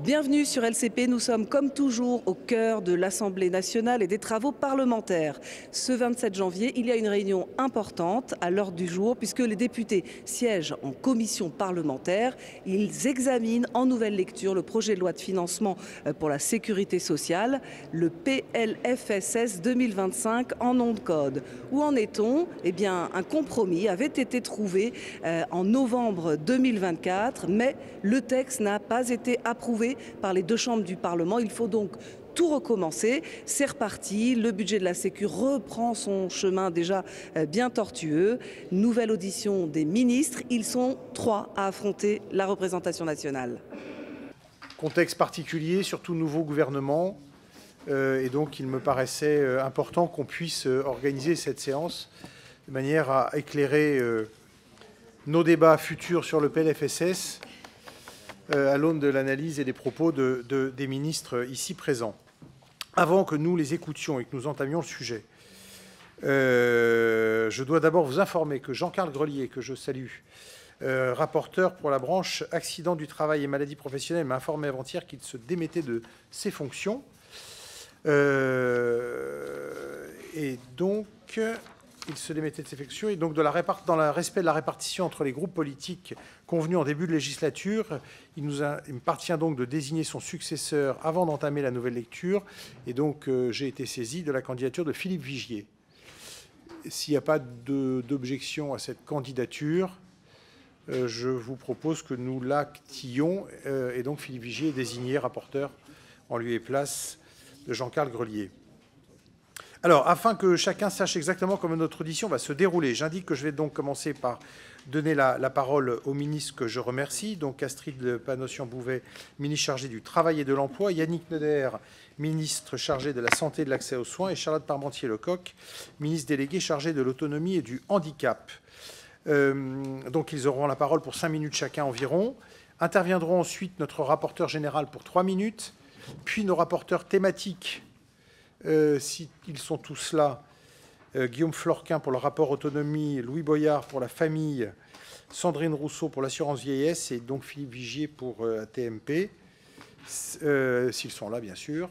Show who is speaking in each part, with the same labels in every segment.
Speaker 1: Bienvenue sur LCP, nous sommes comme toujours au cœur de l'Assemblée nationale et des travaux parlementaires. Ce 27 janvier, il y a une réunion importante à l'ordre du jour puisque les députés siègent en commission parlementaire. Ils examinent en nouvelle lecture le projet de loi de financement pour la sécurité sociale, le PLFSS 2025 en nom de code. Où en est-on? Eh bien, un compromis avait été trouvé en novembre 2024, mais le texte n'a pas été approuvé par les deux chambres du Parlement. Il faut donc tout recommencer. C'est reparti. Le budget de la Sécu reprend son chemin déjà bien tortueux. Nouvelle audition des ministres. Ils sont 3 à affronter la représentation nationale.
Speaker 2: Contexte particulier, surtout nouveau gouvernement. Et donc, il me paraissait important qu'on puisse organiser cette séance de manière à éclairer nos débats futurs sur le PLFSS à l'aune de l'analyse et des propos des ministres ici présents. Avant que nous les écoutions et que nous entamions le sujet, je dois d'abord vous informer que Jean-Carl Grelier, que je salue, rapporteur pour la branche accident du travail et maladies professionnelles, m'a informé avant-hier qu'il se démettait de ses fonctions. Et donc, il se démettait de ses fonctions. Et donc, dans le respect de la répartition entre les groupes politiques convenus en début de législature, il me parvient donc de désigner son successeur avant d'entamer la nouvelle lecture. Et donc, j'ai été saisi de la candidature de Philippe Vigier. S'il n'y a pas d'objection à cette candidature, je vous propose que nous l'actions. Et donc, Philippe Vigier est désigné rapporteur en lieu et place de Jean-Carl Grelier. Alors, afin que chacun sache exactement comment notre audition va se dérouler, j'indique que je vais donc commencer par donner la parole au ministre que je remercie, donc Astrid Panosyan-Bouvet, ministre chargée du Travail et de l'Emploi, Yannick Neuder, ministre chargé de la Santé et de l'Accès aux soins, et Charlotte Parmentier-Lecocq, ministre déléguée chargée de l'autonomie et du handicap. Donc, ils auront la parole pour 5 minutes chacun environ. Interviendront ensuite notre rapporteur général pour 3 minutes, puis nos rapporteurs thématiques, s'ils sont tous là, Guillaume Florquin pour le rapport autonomie, Louis Boyard pour la famille, Sandrine Rousseau pour l'assurance vieillesse et donc Philippe Vigier pour ATMP, s'ils sont là bien sûr.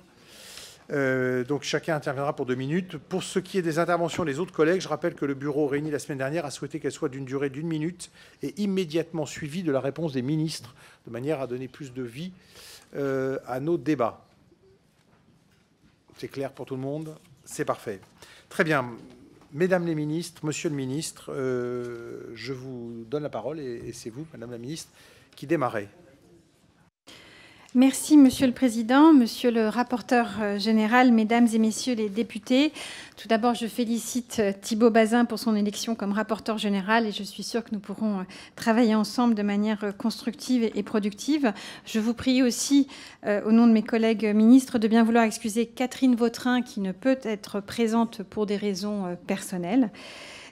Speaker 2: Donc chacun interviendra pour 2 minutes. Pour ce qui est des interventions des autres collègues, je rappelle que le bureau réuni la semaine dernière a souhaité qu'elle soit d'une durée d'1 minute et immédiatement suivie de la réponse des ministres, de manière à donner plus de vie à nos débats. C'est clair pour tout le monde? C'est parfait. Très bien. Mesdames les ministres, monsieur le ministre, je vous donne la parole et c'est vous, madame la ministre, qui démarrez.
Speaker 3: Merci, Monsieur le Président, Monsieur le rapporteur général, Mesdames et Messieurs les députés. Tout d'abord, je félicite Thibault Bazin pour son élection comme rapporteur général et je suis sûre que nous pourrons travailler ensemble de manière constructive et productive. Je vous prie aussi, au nom de mes collègues ministres, de bien vouloir excuser Catherine Vautrin qui ne peut être présente pour des raisons personnelles.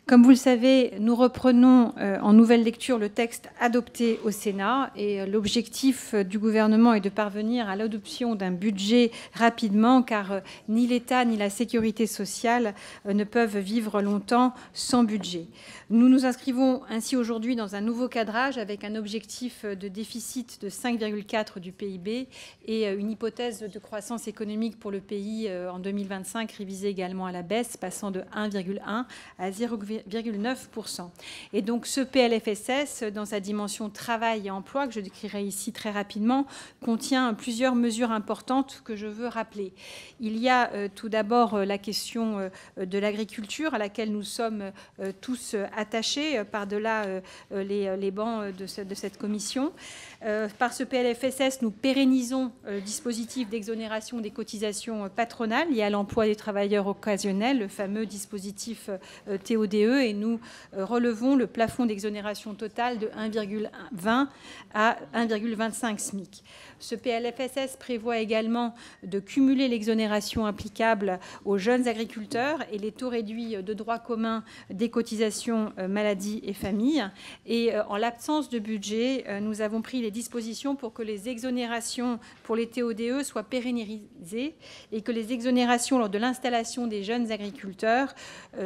Speaker 3: Comme vous le savez, nous reprenons en nouvelle lecture le texte adopté au Sénat et l'objectif du gouvernement est de parvenir à l'adoption d'un budget rapidement car ni l'État ni la sécurité sociale ne peuvent vivre longtemps sans budget. Nous nous inscrivons ainsi aujourd'hui dans un nouveau cadrage avec un objectif de déficit de 5,4 du PIB et une hypothèse de croissance économique pour le pays en 2025 révisée également à la baisse, passant de 1,1 à 0,9%. Et donc ce PLFSS, dans sa dimension travail et emploi, que je décrirai ici très rapidement, contient plusieurs mesures importantes que je veux rappeler. Il y a tout d'abord la question de l'agriculture à laquelle nous sommes tous attachés par-delà les bancs de cette commission. Par ce PLFSS, nous pérennisons le dispositif d'exonération des cotisations patronales liées à l'emploi des travailleurs occasionnels, le fameux dispositif TODE, et nous relevons le plafond d'exonération totale de 1,20 à 1,25 SMIC. Ce PLFSS prévoit également de cumuler l'exonération applicable aux jeunes agriculteurs et les taux réduits de droit commun des cotisations maladie et famille. Et en l'absence de budget, nous avons pris les dispositions pour que les exonérations pour les TODE soient pérennisées et que les exonérations lors de l'installation des jeunes agriculteurs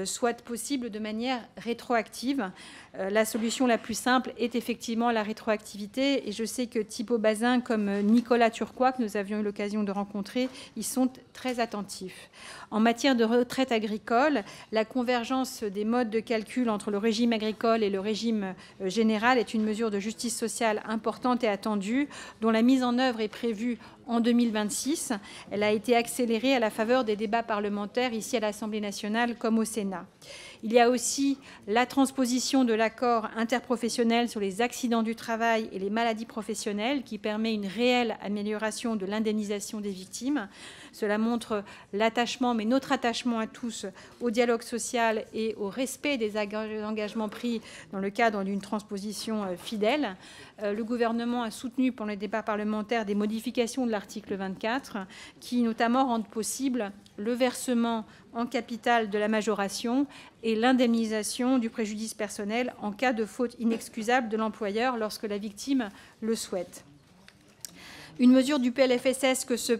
Speaker 3: soient possibles de manière rétroactive. La solution la plus simple est effectivement la rétroactivité. Et je sais que Thibault Bazin, comme Nicolas Turquois, que nous avions eu l'occasion de rencontrer, y sont très attentifs. En matière de retraite agricole, la convergence des modes de calcul entre le régime agricole et le régime général est une mesure de justice sociale importante et attendue, dont la mise en œuvre est prévue en 2026. Elle a été accélérée à la faveur des débats parlementaires ici à l'Assemblée nationale comme au Sénat. Il y a aussi la transposition de l'accord interprofessionnel sur les accidents du travail et les maladies professionnelles qui permet une réelle amélioration de l'indemnisation des victimes. Cela montre l'attachement, mais notre attachement à tous, au dialogue social et au respect des engagements pris dans le cadre d'une transposition fidèle. Le gouvernement a soutenu pendant les débats parlementaires des modifications de l'article 24 qui notamment rendent possible le versement en capital de la majoration et l'indemnisation du préjudice personnel en cas de faute inexcusable de l'employeur lorsque la victime le souhaite. Une mesure du PLFSS que ce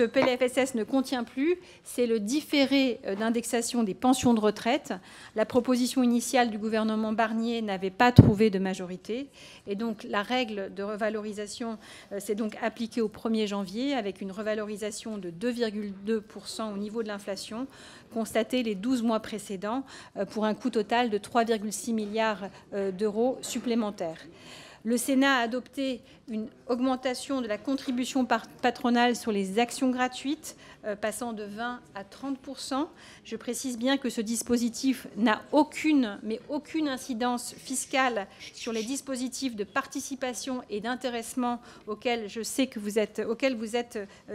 Speaker 3: PLFSS ne contient plus, c'est le différé d'indexation des pensions de retraite. La proposition initiale du gouvernement Barnier n'avait pas trouvé de majorité. Et donc, la règle de revalorisation s'est donc appliquée au 1er janvier avec une revalorisation de 2,2% au niveau de l'inflation constatée les 12 mois précédents pour un coût total de 3,6 milliards d'euros supplémentaires. Le Sénat a adopté une augmentation de la contribution patronale sur les actions gratuites, passant de 20 à 30%. Je précise bien que ce dispositif n'a aucune incidence fiscale sur les dispositifs de participation et d'intéressement auxquels je sais que vous êtes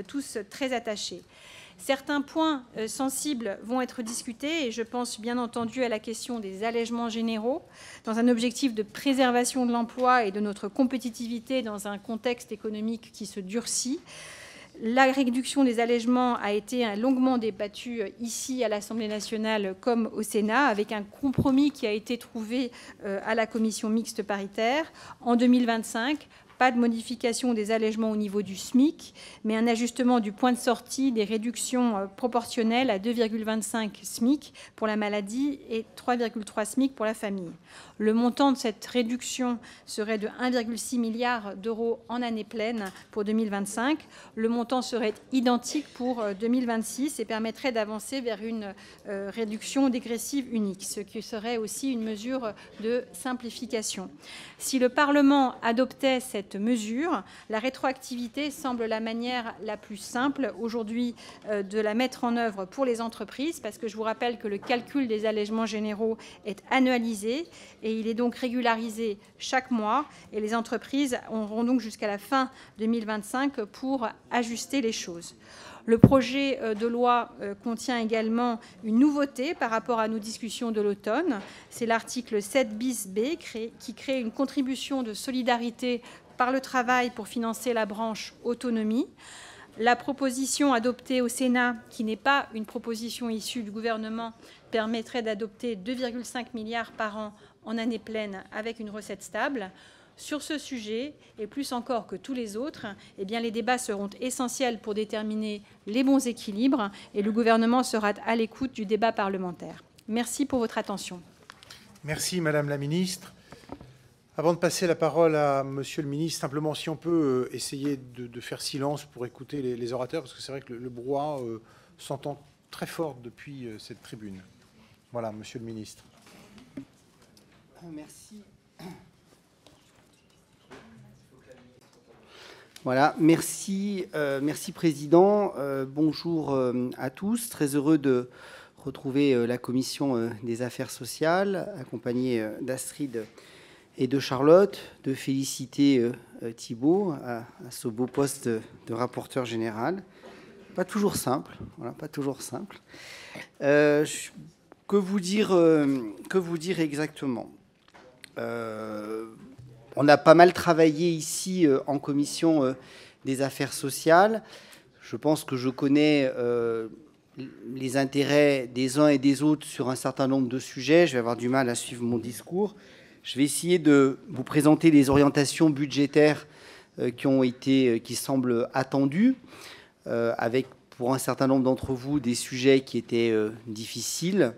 Speaker 3: tous très attachés. Certains points sensibles vont être discutés et je pense bien entendu à la question des allègements généraux dans un objectif de préservation de l'emploi et de notre compétitivité dans un contexte économique qui se durcit. La réduction des allègements a été longuement débattue ici à l'Assemblée nationale comme au Sénat avec un compromis qui a été trouvé à la commission mixte paritaire en 2025. Pas de modification des allègements au niveau du SMIC, mais un ajustement du point de sortie des réductions proportionnelles à 2,25 SMIC pour la maladie et 3,3 SMIC pour la famille. Le montant de cette réduction serait de 1,6 milliard d'euros en année pleine pour 2025. Le montant serait identique pour 2026 et permettrait d'avancer vers une réduction dégressive unique, ce qui serait aussi une mesure de simplification. Si le Parlement adoptait cette mesure, la rétroactivité semble la manière la plus simple aujourd'hui de la mettre en œuvre pour les entreprises, parce que je vous rappelle que le calcul des allègements généraux est annualisé et il est donc régularisé chaque mois et les entreprises auront donc jusqu'à la fin 2025 pour ajuster les choses. Le projet de loi contient également une nouveauté par rapport à nos discussions de l'automne. C'est l'article 7 bis B qui crée une contribution de solidarité par le travail pour financer la branche autonomie. La proposition adoptée au Sénat, qui n'est pas une proposition issue du gouvernement, permettrait d'adopter 2,5 milliards par an en année pleine avec une recette stable. Sur ce sujet, et plus encore que tous les autres, eh bien, les débats seront essentiels pour déterminer les bons équilibres et le gouvernement sera à l'écoute du débat parlementaire. Merci pour votre attention.
Speaker 2: Merci, Madame la Ministre. Avant de passer la parole à Monsieur le Ministre, simplement si on peut essayer de faire silence pour écouter les orateurs, parce que c'est vrai que le brouhaha s'entend très fort depuis cette tribune. Voilà, Monsieur le Ministre.
Speaker 4: Merci. Voilà, merci, merci Président. Bonjour à tous. Très heureux de retrouver la Commission des Affaires sociales, accompagnée d'Astrid et de Charlotte, de féliciter Thibault à ce beau poste de rapporteur général. Pas toujours simple, voilà, pas toujours simple. Que vous dire exactement ? On a pas mal travaillé ici en commission des affaires sociales. Je pense que je connais les intérêts des uns et des autres sur un certain nombre de sujets. Je vais avoir du mal à suivre mon discours. Je vais essayer de vous présenter les orientations budgétaires qui semblent attendues, avec pour un certain nombre d'entre vous des sujets qui étaient difficiles.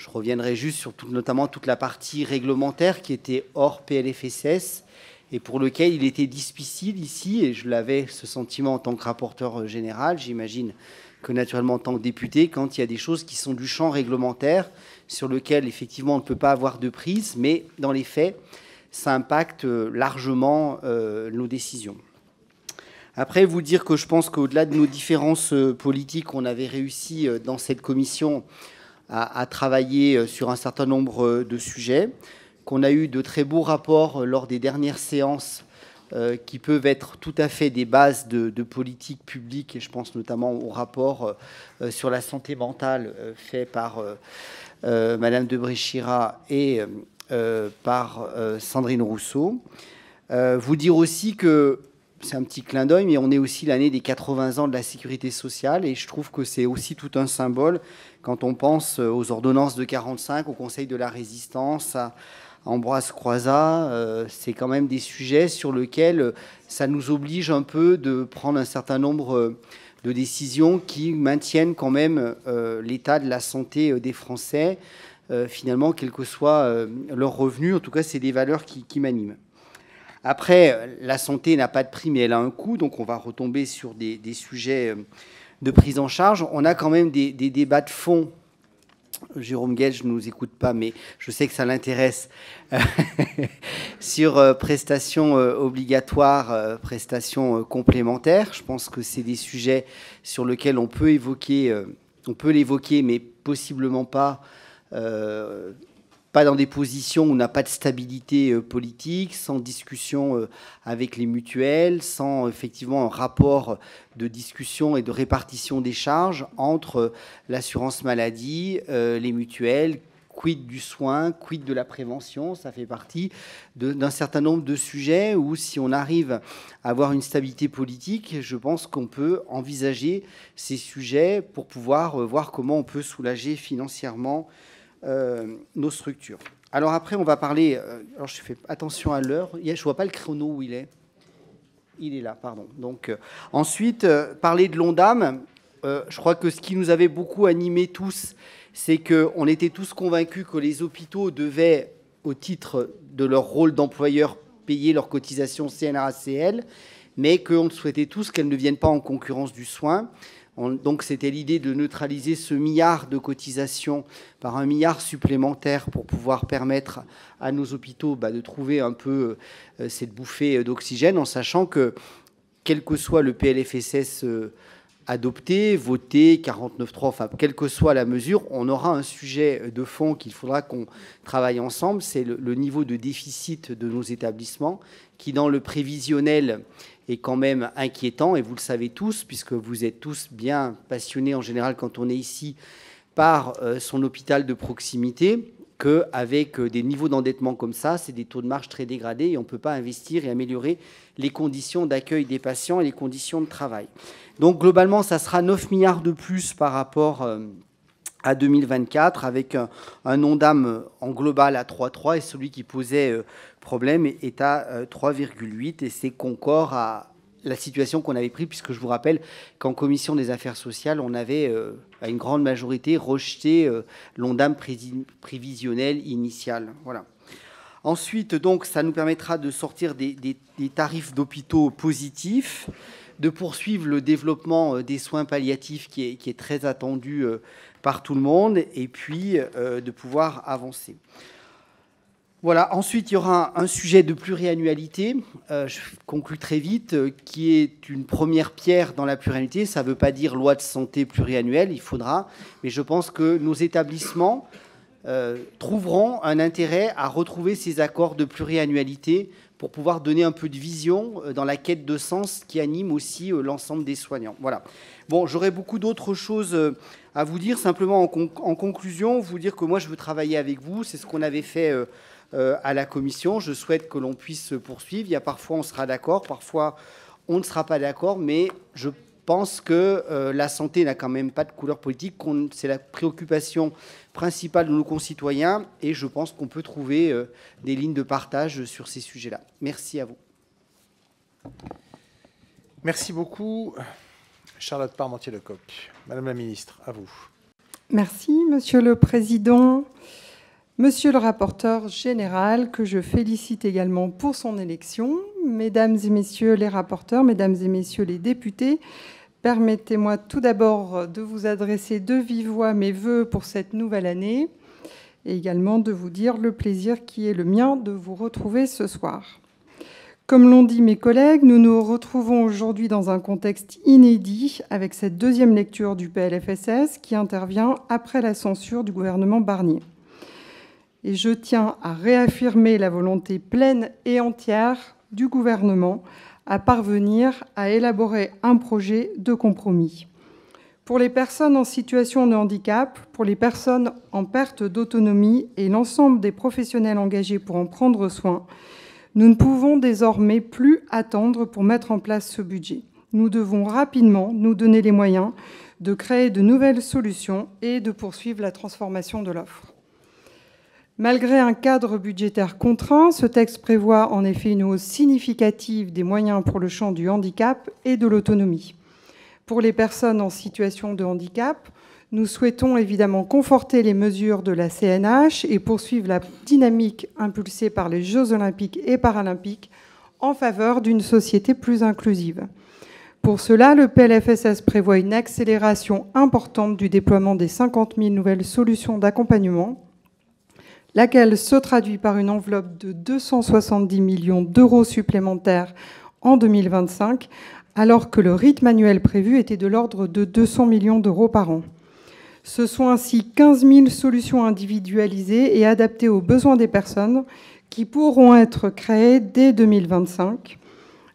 Speaker 4: Je reviendrai juste sur notamment toute la partie réglementaire qui était hors PLFSS et pour lequel il était difficile ici, et je l'avais ce sentiment en tant que rapporteur général, j'imagine que naturellement en tant que député, quand il y a des choses qui sont du champ réglementaire, sur lequel effectivement on ne peut pas avoir de prise, mais dans les faits, ça impacte largement nos décisions. Après, vous dire que je pense qu'au-delà de nos différences politiques, on avait réussi dans cette commission à travailler sur un certain nombre de sujets, qu'on a eu de très beaux rapports lors des dernières séances qui peuvent être tout à fait des bases de politique publique, et je pense notamment au rapport sur la santé mentale fait par Madame de Bréchira et par Sandrine Rousseau. Vous dire aussi que c'est un petit clin d'œil, mais on est aussi l'année des 80 ans de la sécurité sociale, et je trouve que c'est aussi tout un symbole quand on pense aux ordonnances de 45, au Conseil de la Résistance, à Ambroise Croizat. C'est quand même des sujets sur lesquels ça nous oblige un peu de prendre un certain nombre de décisions qui maintiennent quand même l'état de la santé des Français, finalement, quel que soit leur revenu. En tout cas, c'est des valeurs qui m'animent. Après, la santé n'a pas de prix, mais elle a un coût, donc on va retomber sur des sujets de prise en charge. On a quand même des débats de fond. Jérôme Guedj ne nous écoute pas, mais je sais que ça l'intéresse, sur prestations obligatoires, prestations complémentaires. Je pense que c'est des sujets sur lesquels on peut l'évoquer, mais possiblement pas dans des positions où on n'a pas de stabilité politique, sans discussion avec les mutuelles, sans effectivement un rapport de discussion et de répartition des charges entre l'assurance maladie, les mutuelles, quid du soin, quid de la prévention. Ça fait partie d'un certain nombre de sujets où, si on arrive à avoir une stabilité politique, je pense qu'on peut envisager ces sujets pour pouvoir voir comment on peut soulager financièrement nos structures. Alors après, on va parler... alors je fais attention à l'heure. Je ne vois pas le chrono où il est. Il est là, pardon. Donc, ensuite, parler de l'ONDAM. Je crois que ce qui nous avait beaucoup animés tous, c'est qu'on était tous convaincus que les hôpitaux devaient, au titre de leur rôle d'employeur, payer leurs cotisations CNRACL, mais qu'on souhaitait tous qu'elles ne viennent pas en concurrence du soin. Donc, c'était l'idée de neutraliser ce milliard de cotisations par un milliard supplémentaire pour pouvoir permettre à nos hôpitaux de trouver un peu cette bouffée d'oxygène, en sachant que, quel que soit le PLFSS adopté, voté, 49.3, enfin, quelle que soit la mesure, on aura un sujet de fond qu'il faudra qu'on travaille ensemble, c'est le niveau de déficit de nos établissements, qui, dans le prévisionnel, est quand même inquiétant, et vous le savez tous, puisque vous êtes tous bien passionnés en général quand on est ici par son hôpital de proximité, qu'avec des niveaux d'endettement comme ça, c'est des taux de marge très dégradés et on ne peut pas investir et améliorer les conditions d'accueil des patients et les conditions de travail. Donc globalement, ça sera 9 milliards de plus par rapport à 2024, avec un ONDAM en global à 3,3 et celui qui posait problème est à 3,8, et c'est concorde à la situation qu'on avait prise, puisque je vous rappelle qu'en commission des affaires sociales, on avait à une grande majorité rejeté l'ONDAM prévisionnel initial. Voilà. Ensuite, donc, ça nous permettra de sortir des tarifs d'hôpitaux positifs, de poursuivre le développement des soins palliatifs qui est très attendu par tout le monde, et puis de pouvoir avancer. Voilà. Ensuite, il y aura un sujet de pluriannualité, je conclue très vite, qui est une première pierre dans la pluriannualité. Ça ne veut pas dire loi de santé pluriannuelle, il faudra, mais je pense que nos établissements trouveront un intérêt à retrouver ces accords de pluriannualité pour pouvoir donner un peu de vision dans la quête de sens qui anime aussi l'ensemble des soignants. Voilà. Bon, j'aurais beaucoup d'autres choses à vous dire. Simplement, en conclusion, vous dire que moi, je veux travailler avec vous. C'est ce qu'on avait fait à la commission. Je souhaite que l'on puisse poursuivre. Il y a parfois, on sera d'accord, parfois, on ne sera pas d'accord, mais je pense que la santé n'a quand même pas de couleur politique. C'est la préoccupation principale de nos concitoyens, et je pense qu'on peut trouver des lignes de partage sur ces sujets-là. Merci à vous.
Speaker 2: Merci beaucoup, Charlotte Parmentier-Lecocq. Madame la ministre, à vous.
Speaker 5: Merci, Monsieur le Président. Monsieur le rapporteur général, que je félicite également pour son élection, Mesdames et Messieurs les rapporteurs, Mesdames et Messieurs les députés, permettez-moi tout d'abord de vous adresser de vive voix mes vœux pour cette nouvelle année et également de vous dire le plaisir qui est le mien de vous retrouver ce soir. Comme l'ont dit mes collègues, nous nous retrouvons aujourd'hui dans un contexte inédit avec cette deuxième lecture du PLFSS qui intervient après la censure du gouvernement Barnier. Et je tiens à réaffirmer la volonté pleine et entière du gouvernement à parvenir à élaborer un projet de compromis. Pour les personnes en situation de handicap, pour les personnes en perte d'autonomie et l'ensemble des professionnels engagés pour en prendre soin, nous ne pouvons désormais plus attendre pour mettre en place ce budget. Nous devons rapidement nous donner les moyens de créer de nouvelles solutions et de poursuivre la transformation de l'offre. Malgré un cadre budgétaire contraint, ce texte prévoit en effet une hausse significative des moyens pour le champ du handicap et de l'autonomie. Pour les personnes en situation de handicap, nous souhaitons évidemment conforter les mesures de la CNH et poursuivre la dynamique impulsée par les Jeux olympiques et paralympiques en faveur d'une société plus inclusive. Pour cela, le PLFSS prévoit une accélération importante du déploiement des 50 000 nouvelles solutions d'accompagnement, laquelle se traduit par une enveloppe de 270 millions d'euros supplémentaires en 2025, alors que le rythme annuel prévu était de l'ordre de 200 millions d'euros par an. Ce sont ainsi 15 000 solutions individualisées et adaptées aux besoins des personnes qui pourront être créées dès 2025.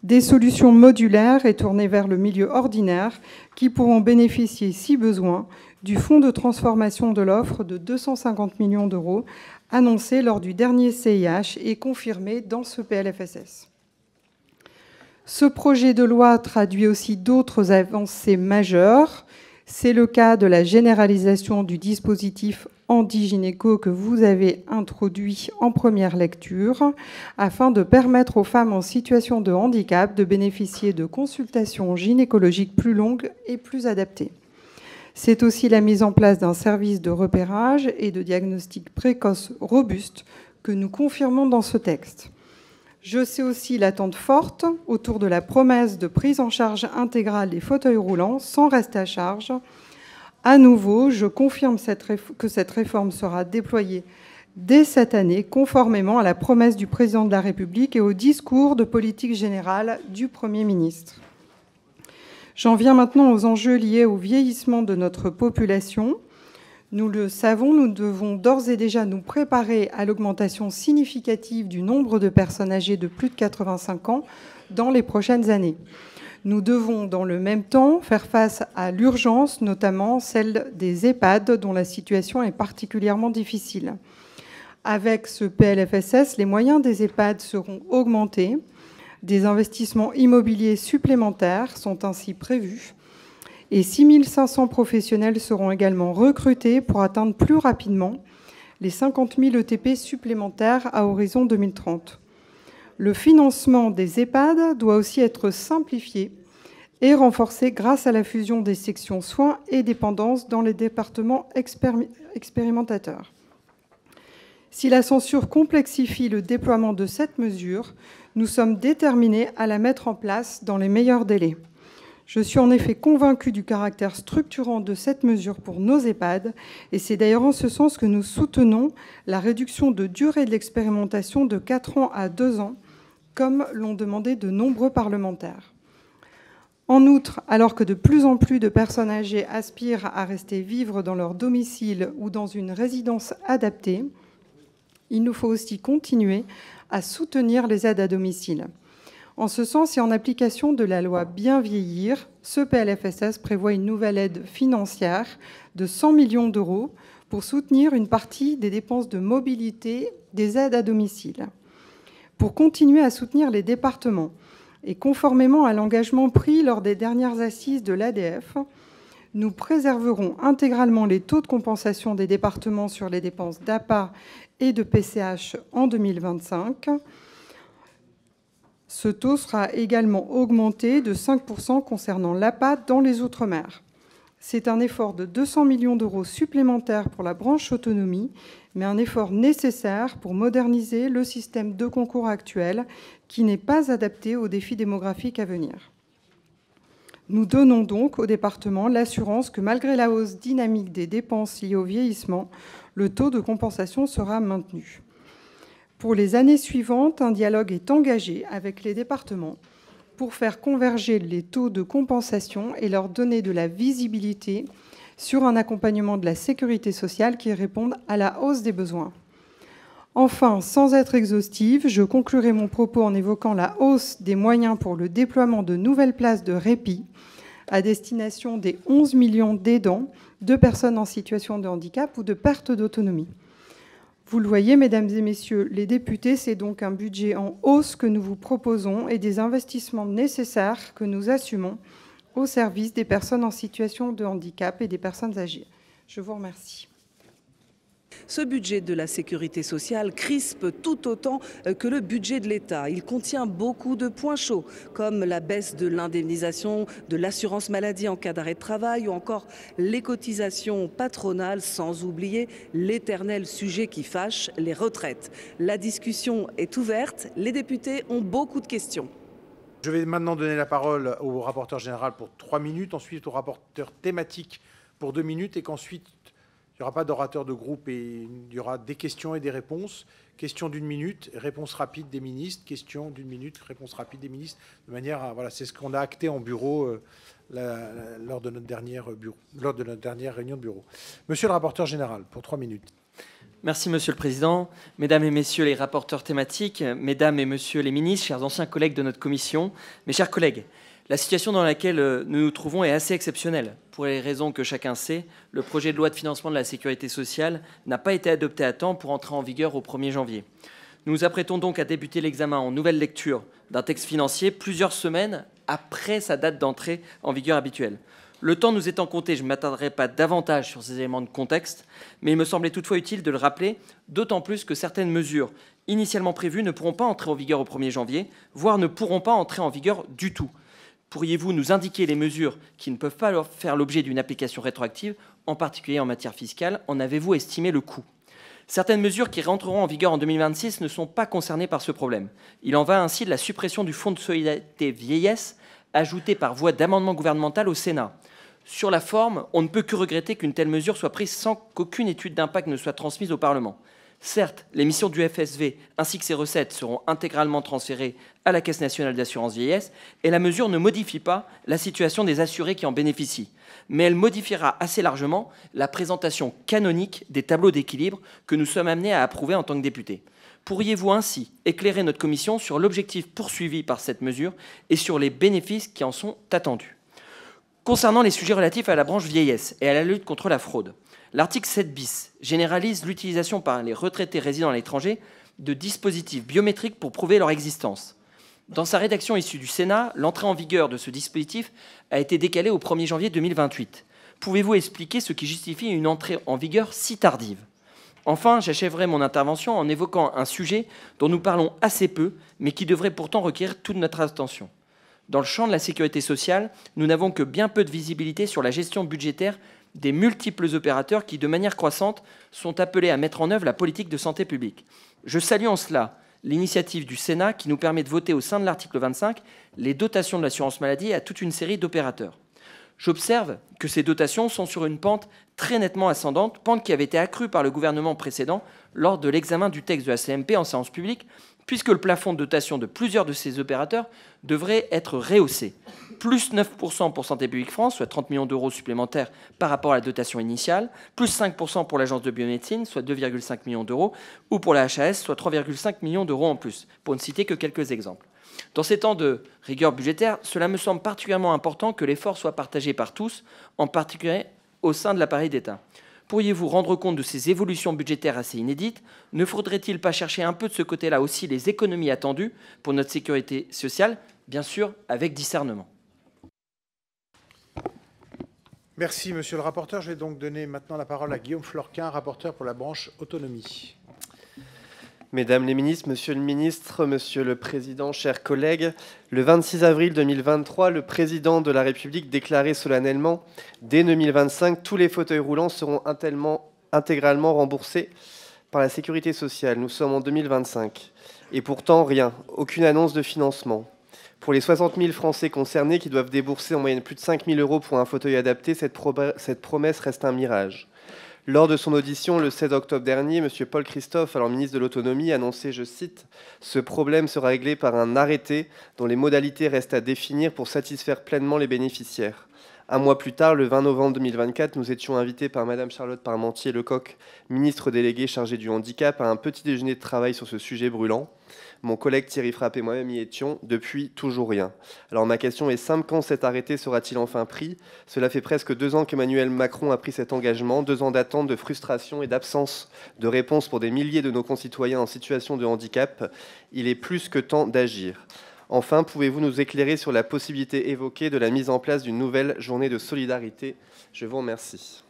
Speaker 5: Des solutions modulaires et tournées vers le milieu ordinaire qui pourront bénéficier, si besoin, du fonds de transformation de l'offre de 250 millions d'euros annoncé lors du dernier CIH et confirmé dans ce PLFSS. Ce projet de loi traduit aussi d'autres avancées majeures. C'est le cas de la généralisation du dispositif Handigynéco que vous avez introduit en première lecture afin de permettre aux femmes en situation de handicap de bénéficier de consultations gynécologiques plus longues et plus adaptées. C'est aussi la mise en place d'un service de repérage et de diagnostic précoce robuste que nous confirmons dans ce texte. Je sais aussi l'attente forte autour de la promesse de prise en charge intégrale des fauteuils roulants sans reste à charge. À nouveau, je confirme que cette réforme sera déployée dès cette année, conformément à la promesse du Président de la République et au discours de politique générale du Premier ministre. J'en viens maintenant aux enjeux liés au vieillissement de notre population. Nous le savons, nous devons d'ores et déjà nous préparer à l'augmentation significative du nombre de personnes âgées de plus de 85 ans dans les prochaines années. Nous devons, dans le même temps, faire face à l'urgence, notamment celle des EHPAD, dont la situation est particulièrement difficile. Avec ce PLFSS, les moyens des EHPAD seront augmentés. Des investissements immobiliers supplémentaires sont ainsi prévus. Et 6 500 professionnels seront également recrutés pour atteindre plus rapidement les 50 000 ETP supplémentaires à horizon 2030. Le financement des EHPAD doit aussi être simplifié et renforcé grâce à la fusion des sections soins et dépendance dans les départements expérimentateurs. Si la censure complexifie le déploiement de cette mesure, nous sommes déterminés à la mettre en place dans les meilleurs délais. Je suis en effet convaincue du caractère structurant de cette mesure pour nos EHPAD et c'est d'ailleurs en ce sens que nous soutenons la réduction de durée de l'expérimentation de 4 ans à 2 ans, comme l'ont demandé de nombreux parlementaires. En outre, alors que de plus en plus de personnes âgées aspirent à rester vivre dans leur domicile ou dans une résidence adaptée, il nous faut aussi continuer à soutenir les aides à domicile. En ce sens et en application de la loi Bien vieillir, ce PLFSS prévoit une nouvelle aide financière de 100 millions d'euros pour soutenir une partie des dépenses de mobilité des aides à domicile. Pour continuer à soutenir les départements et conformément à l'engagement pris lors des dernières assises de l'ADF, nous préserverons intégralement les taux de compensation des départements sur les dépenses d'APA et de PCH en 2025. Ce taux sera également augmenté de 5% concernant l'APA dans les Outre-mer. C'est un effort de 200 millions d'euros supplémentaires pour la branche autonomie, mais un effort nécessaire pour moderniser le système de concours actuel qui n'est pas adapté aux défis démographiques à venir. Nous donnons donc au département l'assurance que malgré la hausse dynamique des dépenses liées au vieillissement, le taux de compensation sera maintenu. Pour les années suivantes, un dialogue est engagé avec les départements pour faire converger les taux de compensation et leur donner de la visibilité sur un accompagnement de la sécurité sociale qui réponde à la hausse des besoins. Enfin, sans être exhaustive, je conclurai mon propos en évoquant la hausse des moyens pour le déploiement de nouvelles places de répit à destination des 11 millions d'aidants, de personnes en situation de handicap ou de perte d'autonomie. Vous le voyez, mesdames et messieurs les députés, c'est donc un budget en hausse que nous vous proposons et des investissements nécessaires que nous assumons au service des personnes en situation de handicap et des personnes âgées. Je vous remercie.
Speaker 1: Ce budget de la sécurité sociale crispe tout autant que le budget de l'État. Il contient beaucoup de points chauds, comme la baisse de l'indemnisation de l'assurance maladie en cas d'arrêt de travail ou encore les cotisations patronales, sans oublier l'éternel sujet qui fâche, les retraites. La discussion est ouverte. Les députés ont beaucoup de questions.
Speaker 2: Je vais maintenant donner la parole au rapporteur général pour 3 minutes, ensuite au rapporteur thématique pour 2 minutes et qu'ensuite il n'y aura pas d'orateur de groupe et il y aura des questions et des réponses. Questions d'1 minute, réponse rapide des ministres. Questions d'1 minute, réponse rapide des ministres. De manière à, voilà, c'est ce qu'on a acté en bureau lors de notre dernière réunion de bureau. Monsieur le rapporteur général, pour 3 minutes.
Speaker 6: Merci, Monsieur le Président. Mesdames et Messieurs les rapporteurs thématiques, Mesdames et Messieurs les ministres, chers anciens collègues de notre commission, mes chers collègues, la situation dans laquelle nous nous trouvons est assez exceptionnelle. Pour les raisons que chacun sait, le projet de loi de financement de la sécurité sociale n'a pas été adopté à temps pour entrer en vigueur au 1er janvier. Nous nous apprêtons donc à débuter l'examen en nouvelle lecture d'un texte financier plusieurs semaines après sa date d'entrée en vigueur habituelle. Le temps nous étant compté, je ne m'attarderai pas davantage sur ces éléments de contexte, mais il me semblait toutefois utile de le rappeler, d'autant plus que certaines mesures initialement prévues ne pourront pas entrer en vigueur au 1er janvier, voire ne pourront pas entrer en vigueur du tout. Pourriez-vous nous indiquer les mesures qui ne peuvent pas faire l'objet d'une application rétroactive, en particulier en matière fiscale? En avez-vous estimé le coût? Certaines mesures qui rentreront en vigueur en 2026 ne sont pas concernées par ce problème. Il en va ainsi de la suppression du Fonds de solidarité vieillesse, ajouté par voie d'amendement gouvernemental au Sénat. Sur la forme, on ne peut que regretter qu'une telle mesure soit prise sans qu'aucune étude d'impact ne soit transmise au Parlement. Certes, les missions du FSV ainsi que ses recettes seront intégralement transférées à la Caisse nationale d'assurance vieillesse et la mesure ne modifie pas la situation des assurés qui en bénéficient. Mais elle modifiera assez largement la présentation canonique des tableaux d'équilibre que nous sommes amenés à approuver en tant que députés. Pourriez-vous ainsi éclairer notre commission sur l'objectif poursuivi par cette mesure et sur les bénéfices qui en sont attendus? Concernant les sujets relatifs à la branche vieillesse et à la lutte contre la fraude, l'article 7 bis généralise l'utilisation par les retraités résidant à l'étranger de dispositifs biométriques pour prouver leur existence. Dans sa rédaction issue du Sénat, l'entrée en vigueur de ce dispositif a été décalée au 1er janvier 2028. Pouvez-vous expliquer ce qui justifie une entrée en vigueur si tardive? Enfin, j'achèverai mon intervention en évoquant un sujet dont nous parlons assez peu, mais qui devrait pourtant requérir toute notre attention. Dans le champ de la sécurité sociale, nous n'avons que bien peu de visibilité sur la gestion budgétaire des multiples opérateurs qui, de manière croissante, sont appelés à mettre en œuvre la politique de santé publique. Je salue en cela l'initiative du Sénat qui nous permet de voter au sein de l'article 25 les dotations de l'assurance maladie à toute une série d'opérateurs. J'observe que ces dotations sont sur une pente très nettement ascendante, pente qui avait été accrue par le gouvernement précédent lors de l'examen du texte de la CMP en séance publique, puisque le plafond de dotation de plusieurs de ces opérateurs devrait être rehaussé. Plus 9% pour Santé publique France, soit 30 millions d'euros supplémentaires par rapport à la dotation initiale, plus 5% pour l'agence de biomédecine, soit 2,5 millions d'euros, ou pour la HAS, soit 3,5 millions d'euros en plus, pour ne citer que quelques exemples. Dans ces temps de rigueur budgétaire, cela me semble particulièrement important que l'effort soit partagé par tous, en particulier au sein de l'appareil d'État. Pourriez-vous rendre compte de ces évolutions budgétaires assez inédites? Ne faudrait-il pas chercher un peu de ce côté-là aussi les économies attendues pour notre sécurité sociale, bien sûr avec discernement?
Speaker 2: Merci, monsieur le rapporteur. Je vais donc donner maintenant la parole à Guillaume Florquin, rapporteur pour la branche autonomie.
Speaker 7: Mesdames les ministres, Monsieur le ministre, Monsieur le Président, chers collègues, le 26 avril 2023, le Président de la République déclarait solennellement « Dès 2025, tous les fauteuils roulants seront intégralement remboursés par la Sécurité sociale. » Nous sommes en 2025. Et pourtant, rien, aucune annonce de financement. Pour les 60 000 Français concernés qui doivent débourser en moyenne plus de 5 000 € pour un fauteuil adapté, cette promesse reste un mirage. Lors de son audition le 16 octobre dernier, M. Paul Christophe, alors ministre de l'Autonomie, annonçait, je cite, « Ce problème sera réglé par un arrêté dont les modalités restent à définir pour satisfaire pleinement les bénéficiaires. » Un mois plus tard, le 20 novembre 2024, nous étions invités par Mme Charlotte Parmentier-Lecocq, ministre déléguée chargée du handicap, à un petit déjeuner de travail sur ce sujet brûlant. Mon collègue Thierry Frappe et moi-même y étions. Depuis, toujours rien. Alors ma question est simple, quand cet arrêté sera-t-il enfin pris? Cela fait presque 2 ans qu'Emmanuel Macron a pris cet engagement, 2 ans d'attente, de frustration et d'absence de réponse pour des milliers de nos concitoyens en situation de handicap. Il est plus que temps d'agir. Enfin, pouvez-vous nous éclairer sur la possibilité évoquée de la mise en place d'une nouvelle journée de solidarité? Je vous remercie.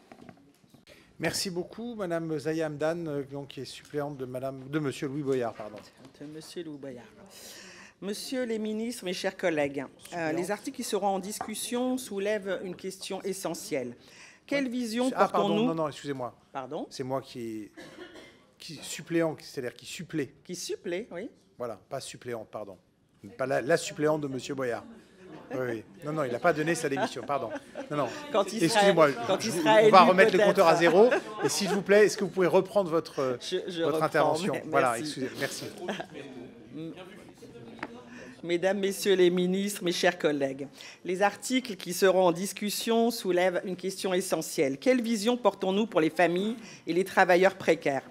Speaker 2: Merci beaucoup, Madame Zaya Hamdan, qui est suppléante de Monsieur Louis Boyard.
Speaker 8: Monsieur Louis Boyard. Monsieur les ministres, mes chers collègues, les articles qui seront en discussion soulèvent une question essentielle. Quelle vision portons-nous...
Speaker 2: Non, excusez-moi.
Speaker 8: Pardon?
Speaker 2: C'est moi qui suppléant, c'est-à-dire qui supplée.
Speaker 8: Qui supplée, oui.
Speaker 2: Voilà, pas suppléante, pardon. Pas la suppléante de Monsieur Boyard. Oui. Non, il n'a pas donné sa démission, pardon. Non. Excusez-moi, on va remettre le compteur à zéro. Et s'il vous plaît, est-ce que vous pouvez reprendre votre intervention? Voilà, excusez, merci.
Speaker 8: Mesdames, Messieurs les ministres, mes chers collègues, les articles qui seront en discussion soulèvent une question essentielle. Quelle vision portons-nous pour les familles et les travailleurs précaires?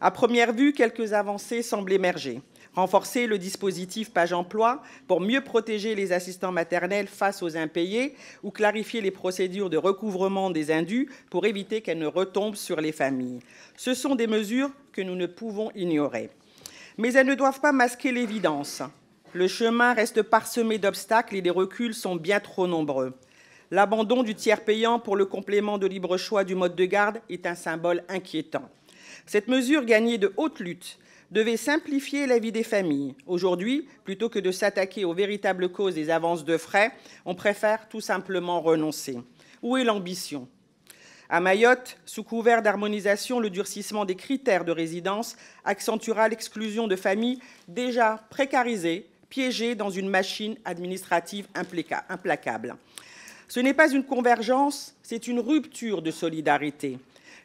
Speaker 8: À première vue, quelques avancées semblent émerger. Renforcer le dispositif Page Emploi pour mieux protéger les assistants maternels face aux impayés ou clarifier les procédures de recouvrement des indus pour éviter qu'elles ne retombent sur les familles. Ce sont des mesures que nous ne pouvons ignorer. Mais elles ne doivent pas masquer l'évidence. Le chemin reste parsemé d'obstacles et les reculs sont bien trop nombreux. L'abandon du tiers payant pour le complément de libre choix du mode de garde est un symbole inquiétant. Cette mesure gagnée de haute lutte devait simplifier la vie des familles. Aujourd'hui, plutôt que de s'attaquer aux véritables causes des avances de frais, on préfère tout simplement renoncer. Où est l'ambition? À Mayotte, sous couvert d'harmonisation, le durcissement des critères de résidence accentuera l'exclusion de familles déjà précarisées, piégées dans une machine administrative implacable. Ce n'est pas une convergence, c'est une rupture de solidarité.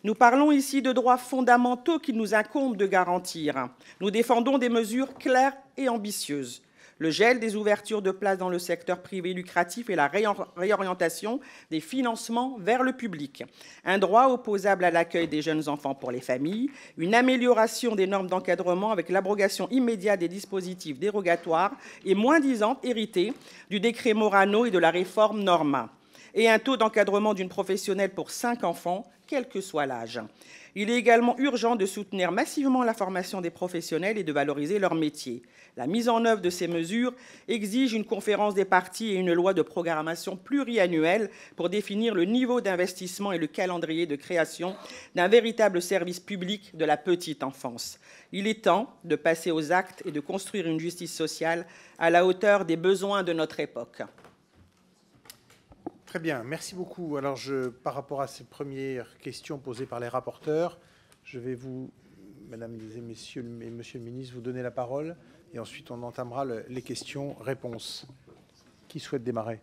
Speaker 8: Nous parlons ici de droits fondamentaux qu'il nous incombe de garantir. Nous défendons des mesures claires et ambitieuses. Le gel des ouvertures de places dans le secteur privé lucratif et la réorientation des financements vers le public. Un droit opposable à l'accueil des jeunes enfants pour les familles. Une amélioration des normes d'encadrement avec l'abrogation immédiate des dispositifs dérogatoires et moins-disants hérités du décret Morano et de la réforme Norma. Et un taux d'encadrement d'une professionnelle pour 5 enfants, quel que soit l'âge. Il est également urgent de soutenir massivement la formation des professionnels et de valoriser leur métier. La mise en œuvre de ces mesures exige une conférence des parties et une loi de programmation pluriannuelle pour définir le niveau d'investissement et le calendrier de création d'un véritable service public de la petite enfance. Il est temps de passer aux actes et de construire une justice sociale à la hauteur des besoins de notre époque.
Speaker 2: Très bien, merci beaucoup. Alors, par rapport à ces premières questions posées par les rapporteurs, je vais vous, Mesdames et Messieurs, et Monsieur le ministre, vous donner la parole. Et ensuite, on entamera les questions-réponses. Qui souhaite démarrer?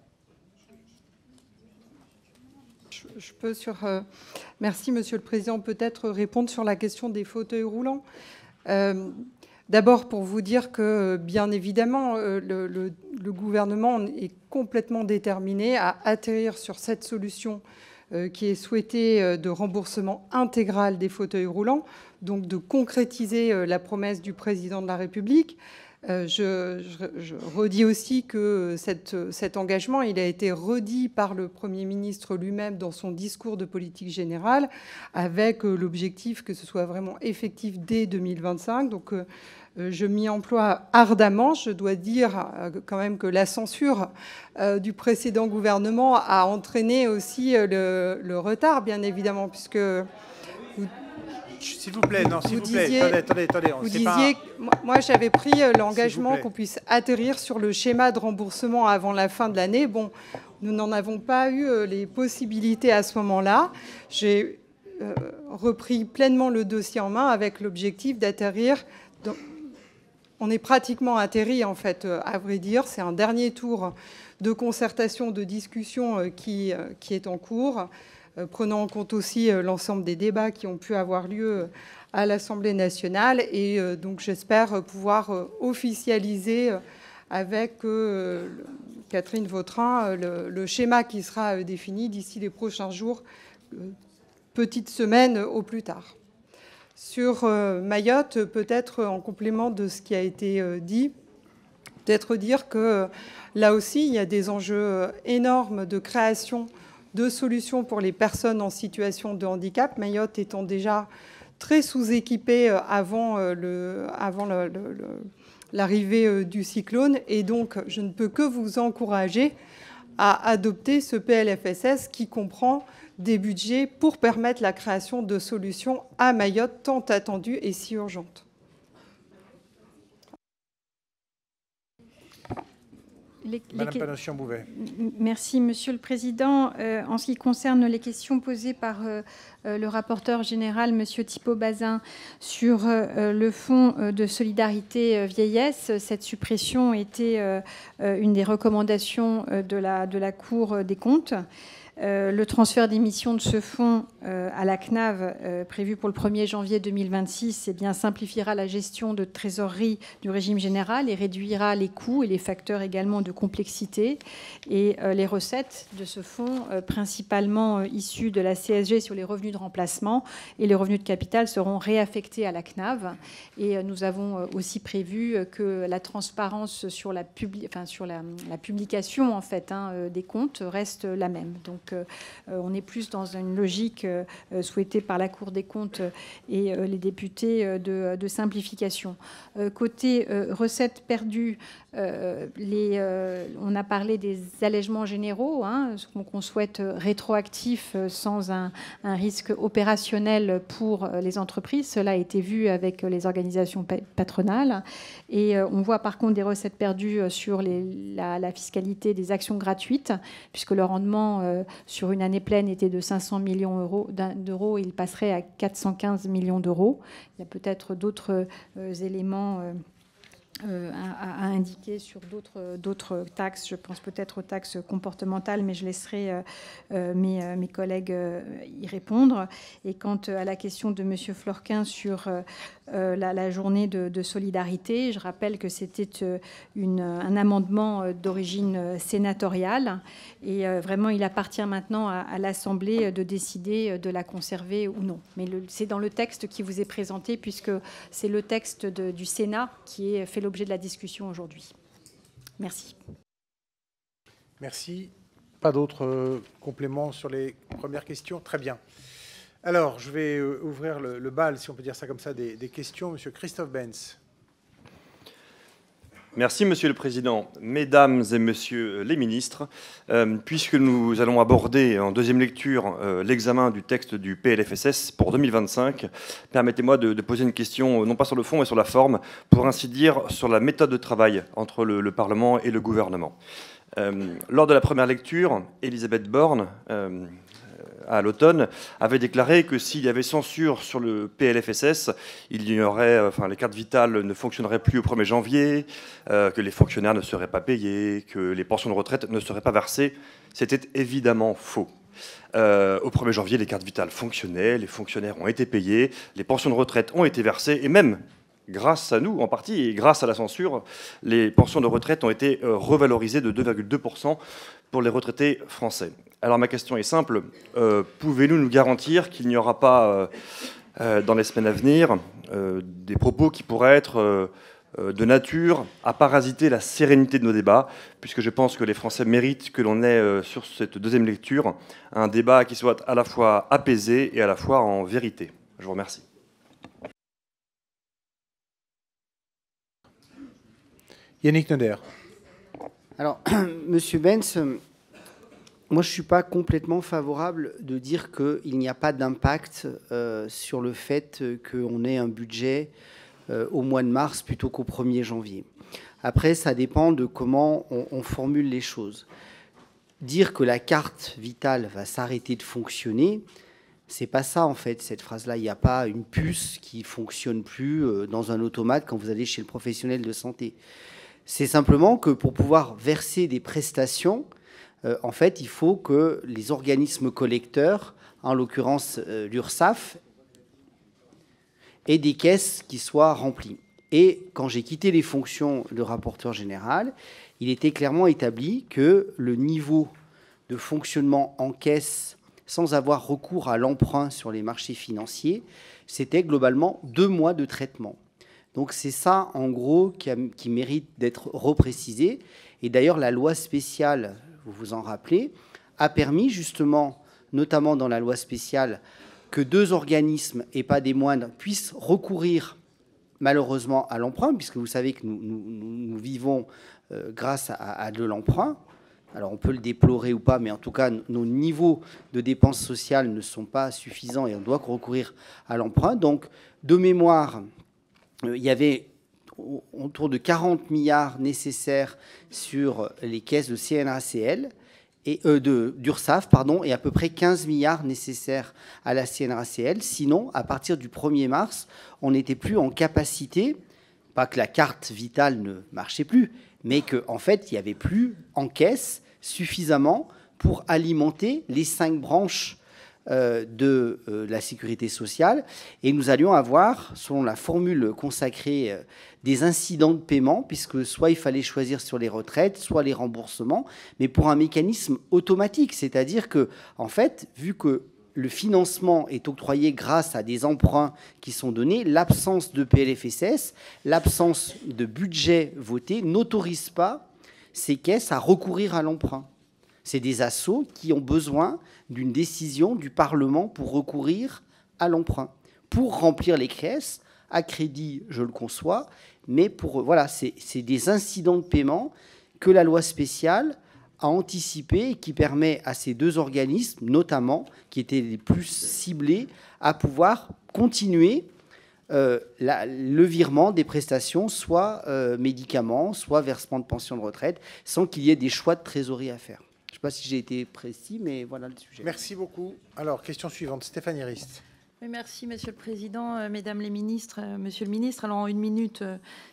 Speaker 5: Je peux merci, Monsieur le Président. Peut-être répondre sur la question des fauteuils roulants. D'abord, pour vous dire que, bien évidemment, le gouvernement est complètement déterminé à atterrir sur cette solution qui est souhaitée de remboursement intégral des fauteuils roulants, donc de concrétiser la promesse du Président de la République. Je redis aussi que cet engagement, il a été redit par le Premier ministre lui-même dans son discours de politique générale, avec l'objectif que ce soit vraiment effectif dès 2025. Donc, je m'y emploie ardemment. Je dois dire quand même que la censure du précédent gouvernement a entraîné aussi le retard, bien évidemment, puisque...
Speaker 2: S'il vous plaît, non, s'il vous plaît.
Speaker 5: disiez,
Speaker 2: Attendez.
Speaker 5: Vous disiez, moi j'avais pris l'engagement qu'on puisse atterrir sur le schéma de remboursement avant la fin de l'année. Bon, nous n'en avons pas eu les possibilités à ce moment-là. J'ai repris pleinement le dossier en main avec l'objectif d'atterrir. On est pratiquement atterri, en fait, à vrai dire. C'est un dernier tour de concertation, de discussion qui est en cours, prenant en compte aussi l'ensemble des débats qui ont pu avoir lieu à l'Assemblée nationale. Et donc, j'espère pouvoir officialiser avec Catherine Vautrin le schéma qui sera défini d'ici les prochains jours, petite semaine au plus tard. Sur Mayotte, peut-être en complément de ce qui a été dit, peut-être dire que là aussi, il y a des enjeux énormes de création de solutions pour les personnes en situation de handicap. Mayotte étant déjà très sous-équipée avant l'arrivée du cyclone. Et donc, je ne peux que vous encourager à adopter ce PLFSS qui comprend des budgets pour permettre la création de solutions à Mayotte tant attendues et si urgentes.
Speaker 2: Madame Panosyan-Bouvet.
Speaker 3: Merci, Monsieur le Président. En ce qui concerne les questions posées par le rapporteur général, Monsieur Thibault-Bazin, sur le fonds de solidarité vieillesse, cette suppression était une des recommandations de la Cour des comptes. Le transfert des missions de ce fonds à la CNAV, prévu pour le 1er janvier 2026, simplifiera la gestion de trésorerie du régime général et réduira les coûts et les facteurs également de complexité. Et les recettes de ce fonds, principalement issues de la CSG sur les revenus de remplacement et les revenus de capital, seront réaffectés à la CNAV. Et nous avons aussi prévu que la transparence sur la publication en fait, des comptes reste la même. Donc, on est plus dans une logique souhaitée par la Cour des comptes et les députés de simplification. Côté recettes perdues, on a parlé des allègements généraux, qu'on souhaite rétroactifs sans un risque opérationnel pour les entreprises. Cela a été vu avec les organisations patronales. Et on voit par contre des recettes perdues sur la fiscalité des actions gratuites, puisque le rendement sur une année pleine était de 500 millions d'euros, il passerait à 415 millions d'euros. Il y a peut-être d'autres éléments à indiquer sur d'autres taxes. Je pense peut-être aux taxes comportementales, mais je laisserai mes collègues y répondre. Et quant à la question de M. Florquin sur la journée de solidarité, je rappelle que c'était un amendement d'origine sénatoriale. Et vraiment, il appartient maintenant à l'Assemblée de décider de la conserver ou non. Mais c'est dans le texte qui vous est présenté, puisque c'est le texte du Sénat qui est fait l'objet de la discussion aujourd'hui. Merci.
Speaker 2: Merci. Pas d'autres compléments sur les premières questions? Très bien. Alors, je vais ouvrir le bal, si on peut dire ça comme ça, des questions. Monsieur Christophe Benz.
Speaker 9: Merci, Monsieur le Président. Mesdames et Messieurs les ministres, puisque nous allons aborder en deuxième lecture l'examen du texte du PLFSS pour 2025, permettez-moi de poser une question, non pas sur le fond, mais sur la forme, pour ainsi dire, sur la méthode de travail entre le Parlement et le gouvernement. Lors de la première lecture, Elisabeth Borne, à l'automne, avait déclaré que s'il y avait censure sur le PLFSS, il y aurait, les cartes vitales ne fonctionneraient plus au 1er janvier, que les fonctionnaires ne seraient pas payés, que les pensions de retraite ne seraient pas versées. C'était évidemment faux. Au 1er janvier, les cartes vitales fonctionnaient, les fonctionnaires ont été payés, les pensions de retraite ont été versées, et même grâce à nous, en partie, et grâce à la censure, les pensions de retraite ont été revalorisées de 2,2% pour les retraités français. Alors ma question est simple, pouvez-vous nous garantir qu'il n'y aura pas, dans les semaines à venir, des propos qui pourraient être de nature à parasiter la sérénité de nos débats, puisque je pense que les Français méritent que l'on ait, sur cette deuxième lecture, un débat qui soit à la fois apaisé et à la fois en vérité. Je vous remercie.
Speaker 2: Yannick Neuder.
Speaker 4: Alors, Monsieur Benz, moi, je ne suis pas complètement favorable de dire qu'il n'y a pas d'impact sur le fait qu'on ait un budget au mois de mars plutôt qu'au 1er janvier. Après, ça dépend de comment on formule les choses. Dire que la carte vitale va s'arrêter de fonctionner, c'est pas ça, en fait, cette phrase-là. Il n'y a pas une puce qui ne fonctionne plus dans un automate quand vous allez chez le professionnel de santé. C'est simplement que pour pouvoir verser des prestations, en fait, il faut que les organismes collecteurs, en l'occurrence l'URSSAF, aient des caisses qui soient remplies. Et quand j'ai quitté les fonctions de rapporteur général, il était clairement établi que le niveau de fonctionnement en caisse, sans avoir recours à l'emprunt sur les marchés financiers, c'était globalement 2 mois de traitement. Donc c'est ça, en gros, qui mérite d'être reprécisé. Et d'ailleurs, la loi spéciale, vous vous en rappelez, a permis justement, notamment dans la loi spéciale, que 2 organismes, et pas des moindres, puissent recourir malheureusement à l'emprunt, puisque vous savez que nous vivons grâce à de l'emprunt. Alors on peut le déplorer ou pas, mais en tout cas, nos niveaux de dépenses sociales ne sont pas suffisants et on doit recourir à l'emprunt. Donc, de mémoire, il y avait autour de 40 milliards nécessaires sur les caisses de CNRACL et d'URSSAF, et à peu près 15 milliards nécessaires à la CNRACL. Sinon, à partir du 1er mars, on n'était plus en capacité, pas que la carte vitale ne marchait plus, mais qu'en fait, il n'y avait plus en caisse suffisamment pour alimenter les 5 branches de la sécurité sociale. Et nous allions avoir, selon la formule consacrée, des incidents de paiement, puisque soit il fallait choisir sur les retraites, soit les remboursements, mais pour un mécanisme automatique. C'est-à-dire que, en fait, vu que le financement est octroyé grâce à des emprunts qui sont donnés, l'absence de PLFSS, l'absence de budget voté n'autorise pas ces caisses à recourir à l'emprunt. C'est des assos qui ont besoin d'une décision du Parlement pour recourir à l'emprunt, pour remplir les caisses, à crédit, je le conçois, mais voilà, c'est des incidents de paiement que la loi spéciale a anticipé et qui permet à ces 2 organismes, notamment, qui étaient les plus ciblés, à pouvoir continuer le virement des prestations, soit médicaments, soit versement de pension de retraite, sans qu'il y ait des choix de trésorerie à faire. Je ne sais pas si j'ai été précis, mais voilà le sujet.
Speaker 2: Merci beaucoup. Alors, question suivante, Stéphanie Rist.
Speaker 10: Merci, Monsieur le Président, Mesdames les ministres, Monsieur le Ministre. Alors, en 1 minute,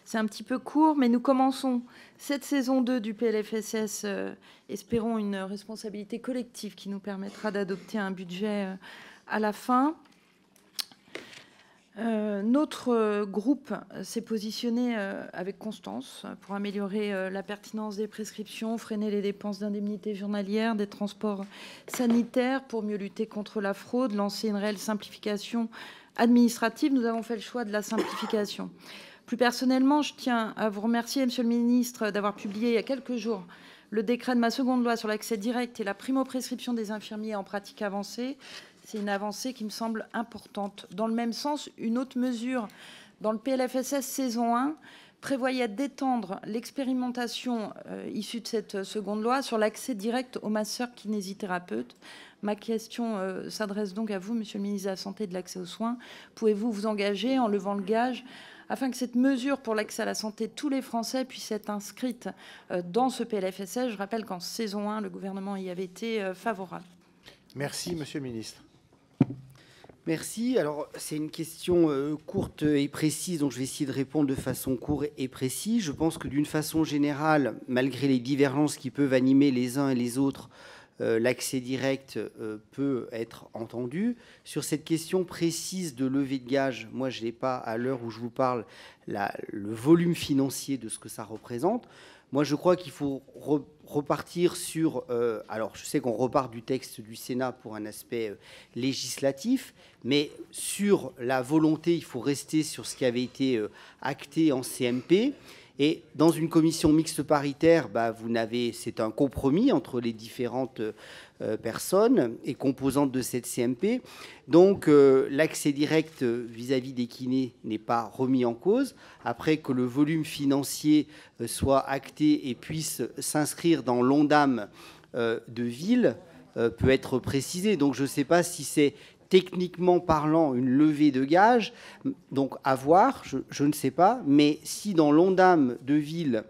Speaker 10: c'est un petit peu court, mais nous commençons cette saison 2 du PLFSS. Espérons une responsabilité collective qui nous permettra d'adopter un budget à la fin. Notre groupe s'est positionné avec constance pour améliorer la pertinence des prescriptions, freiner les dépenses d'indemnités journalières, des transports sanitaires pour mieux lutter contre la fraude, lancer une réelle simplification administrative. Nous avons fait le choix de la simplification. Plus personnellement, je tiens à vous remercier, Monsieur le Ministre, d'avoir publié il y a quelques jours le décret de ma seconde loi sur l'accès direct et la primo-prescription des infirmiers en pratique avancée. C'est une avancée qui me semble importante. Dans le même sens, une autre mesure dans le PLFSS saison 1 prévoyait d'étendre l'expérimentation issue de cette seconde loi sur l'accès direct aux masseurs kinésithérapeutes. Ma question s'adresse donc à vous, Monsieur le ministre de la Santé et de l'Accès aux soins. Pouvez-vous vous engager en levant le gage afin que cette mesure pour l'accès à la santé de tous les Français puisse être inscrite dans ce PLFSS? Je rappelle qu'en saison 1, le gouvernement y avait été favorable.
Speaker 2: Merci, Monsieur le ministre.
Speaker 4: Merci. Alors, c'est une question courte et précise, donc je vais essayer de répondre de façon courte et précise. Je pense que d'une façon générale, malgré les divergences qui peuvent animer les uns et les autres, l'accès direct peut être entendu. Sur cette question précise de levée de gage, moi, je n'ai pas, à l'heure où je vous parle, le volume financier de ce que ça représente. Moi, je crois qu'il faut repartir sur... alors, je sais qu'on repart du texte du Sénat pour un aspect législatif, mais sur la volonté, il faut rester sur ce qui avait été acté en CMP. Et dans une commission mixte paritaire, c'est un compromis entre les différentes personnes et composantes de cette CMP. Donc, l'accès direct vis-à-vis des kinés n'est pas remis en cause. Après que le volume financier soit acté et puisse s'inscrire dans l'ONDAM de ville, peut être précisé. Donc je ne sais pas si c'est techniquement parlant une levée de gage, donc à voir, je ne sais pas, mais si dans l'Ondam de ville,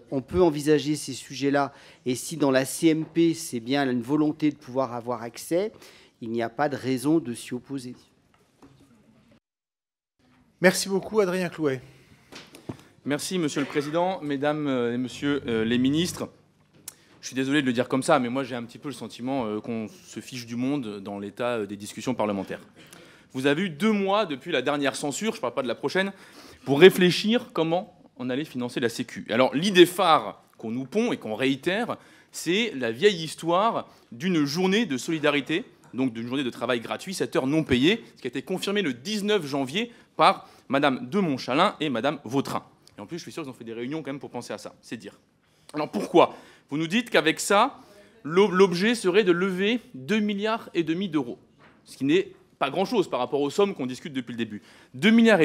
Speaker 4: on peut envisager ces sujets-là, et si dans la CMP, c'est bien une volonté de pouvoir avoir accès, il n'y a pas de raison de s'y opposer.
Speaker 2: Merci beaucoup, Adrien Clouet.
Speaker 11: Merci, Monsieur le Président, Mesdames et Messieurs les ministres. Je suis désolé de le dire comme ça, mais moi j'ai un petit peu le sentiment qu'on se fiche du monde dans l'état des discussions parlementaires. Vous avez eu 2 mois depuis la dernière censure, je ne parle pas de la prochaine, pour réfléchir comment on allait financer la Sécu. Alors l'idée phare qu'on nous pond et qu'on réitère, c'est la vieille histoire d'une journée de solidarité, donc d'une journée de travail gratuit, 7 heures non payées, ce qui a été confirmé le 19 janvier par Madame de Montchalin et Madame Vautrin. Et en plus, je suis sûr qu'ils ont fait des réunions quand même pour penser à ça, c'est dire. Alors pourquoi ? Vous nous dites qu'avec ça, l'objet serait de lever 2,5 milliards d'euros, ce qui n'est pas grand-chose par rapport aux sommes qu'on discute depuis le début. 2,5 milliards,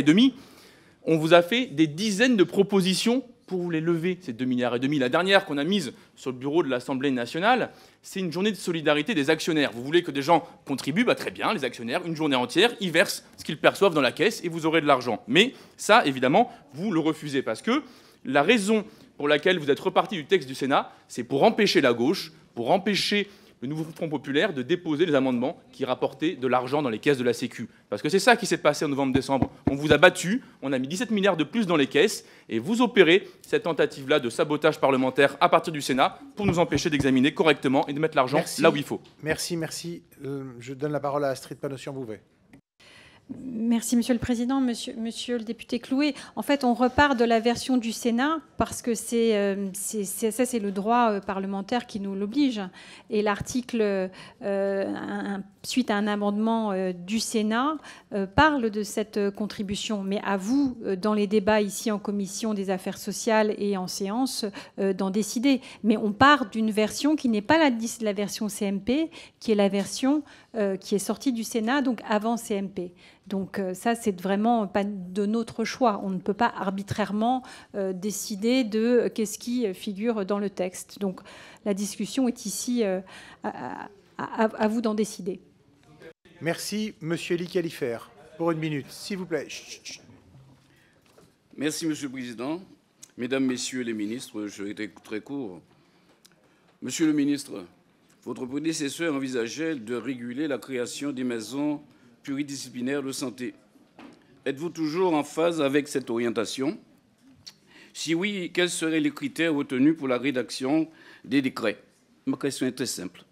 Speaker 11: on vous a fait des dizaines de propositions pour vous les lever, ces 2,5 milliards. La dernière qu'on a mise sur le bureau de l'Assemblée nationale, c'est une journée de solidarité des actionnaires. Vous voulez que des gens contribuent, très bien, les actionnaires, une journée entière, ils versent ce qu'ils perçoivent dans la caisse et vous aurez de l'argent. Mais ça, évidemment, vous le refusez parce que la raison pour laquelle vous êtes reparti du texte du Sénat, c'est pour empêcher la gauche, pour empêcher le nouveau Front populaire de déposer les amendements qui rapportaient de l'argent dans les caisses de la Sécu. Parce que c'est ça qui s'est passé en novembre-décembre. On vous a battu, on a mis 17 milliards de plus dans les caisses, et vous opérez cette tentative-là de sabotage parlementaire à partir du Sénat pour nous empêcher d'examiner correctement et de mettre l'argent là où il faut.
Speaker 2: Merci. Je donne la parole à Astrid Panosyan-Bouvet.
Speaker 3: Merci, Monsieur le Président. Monsieur le député Clouet, en fait, on repart de la version du Sénat parce que c'est le droit parlementaire qui nous l'oblige. Et l'article, suite à un amendement du Sénat, parle de cette contribution. Mais à vous, dans les débats ici en commission des affaires sociales et en séance, d'en décider. Mais on part d'une version qui n'est pas la version CMP, qui est la version qui est sortie du Sénat, donc avant CMP. Donc ça, c'est vraiment pas de notre choix. On ne peut pas arbitrairement décider de qu'est-ce qui figure dans le texte. Donc la discussion est ici à vous d'en décider.
Speaker 2: Merci. Monsieur Elie Khalifert, pour 1 minute, s'il vous plaît. Chut.
Speaker 12: Merci, Monsieur le Président. Mesdames, Messieurs les ministres, je vais être très court. Monsieur le ministre, votre prédécesseur envisageait de réguler la création des maisons pluridisciplinaires de santé. Êtes-vous toujours en phase avec cette orientation? Si oui, quels seraient les critères retenus pour la rédaction des décrets? Ma question est très simple.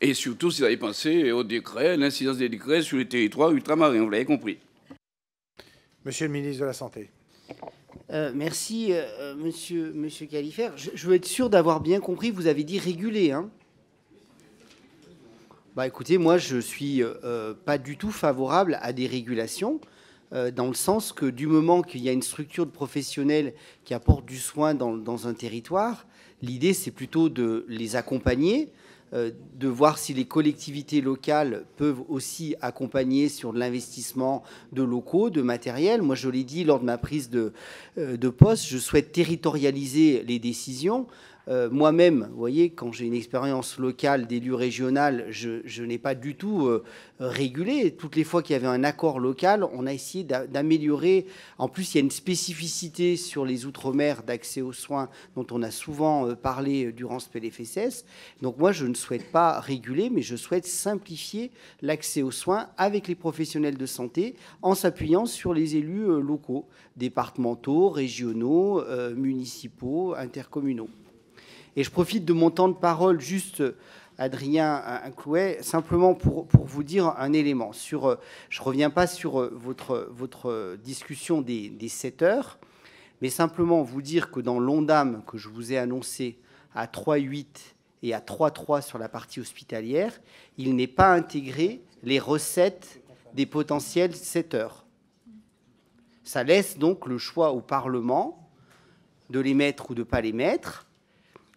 Speaker 12: Et surtout, si vous avez pensé au décret, l'incidence des décrets sur les territoires ultramarins, vous l'avez compris.
Speaker 2: Monsieur le ministre de la Santé.
Speaker 4: Merci, monsieur Khalifert. Je veux être sûr d'avoir bien compris, vous avez dit réguler, hein? Écoutez, moi, je ne suis pas du tout favorable à des régulations, dans le sens que du moment qu'il y a une structure de professionnels qui apporte du soin dans un territoire, l'idée, c'est plutôt de les accompagner, de voir si les collectivités locales peuvent aussi accompagner sur de l'investissement de locaux, de matériel. Moi, je l'ai dit lors de ma prise de poste, je souhaite territorialiser les décisions. Moi-même, vous voyez, quand j'ai une expérience locale d'élu régional, je n'ai pas du tout régulé. Toutes les fois qu'il y avait un accord local, on a essayé d'améliorer. En plus, il y a une spécificité sur les outre-mer d'accès aux soins dont on a souvent parlé durant ce PLFSS. Donc moi, je ne souhaite pas réguler, mais je souhaite simplifier l'accès aux soins avec les professionnels de santé en s'appuyant sur les élus locaux, départementaux, régionaux, municipaux, intercommunaux. Et je profite de mon temps de parole, juste, Adrien Clouet, simplement pour vous dire un élément. Je ne reviens pas sur votre discussion des 7 heures, mais simplement vous dire que dans l'Ondam que je vous ai annoncé à 3,8 et à 3,3 sur la partie hospitalière, il n'est pas intégré les recettes des potentiels 7 heures. Ça laisse donc le choix au Parlement de les mettre ou de ne pas les mettre.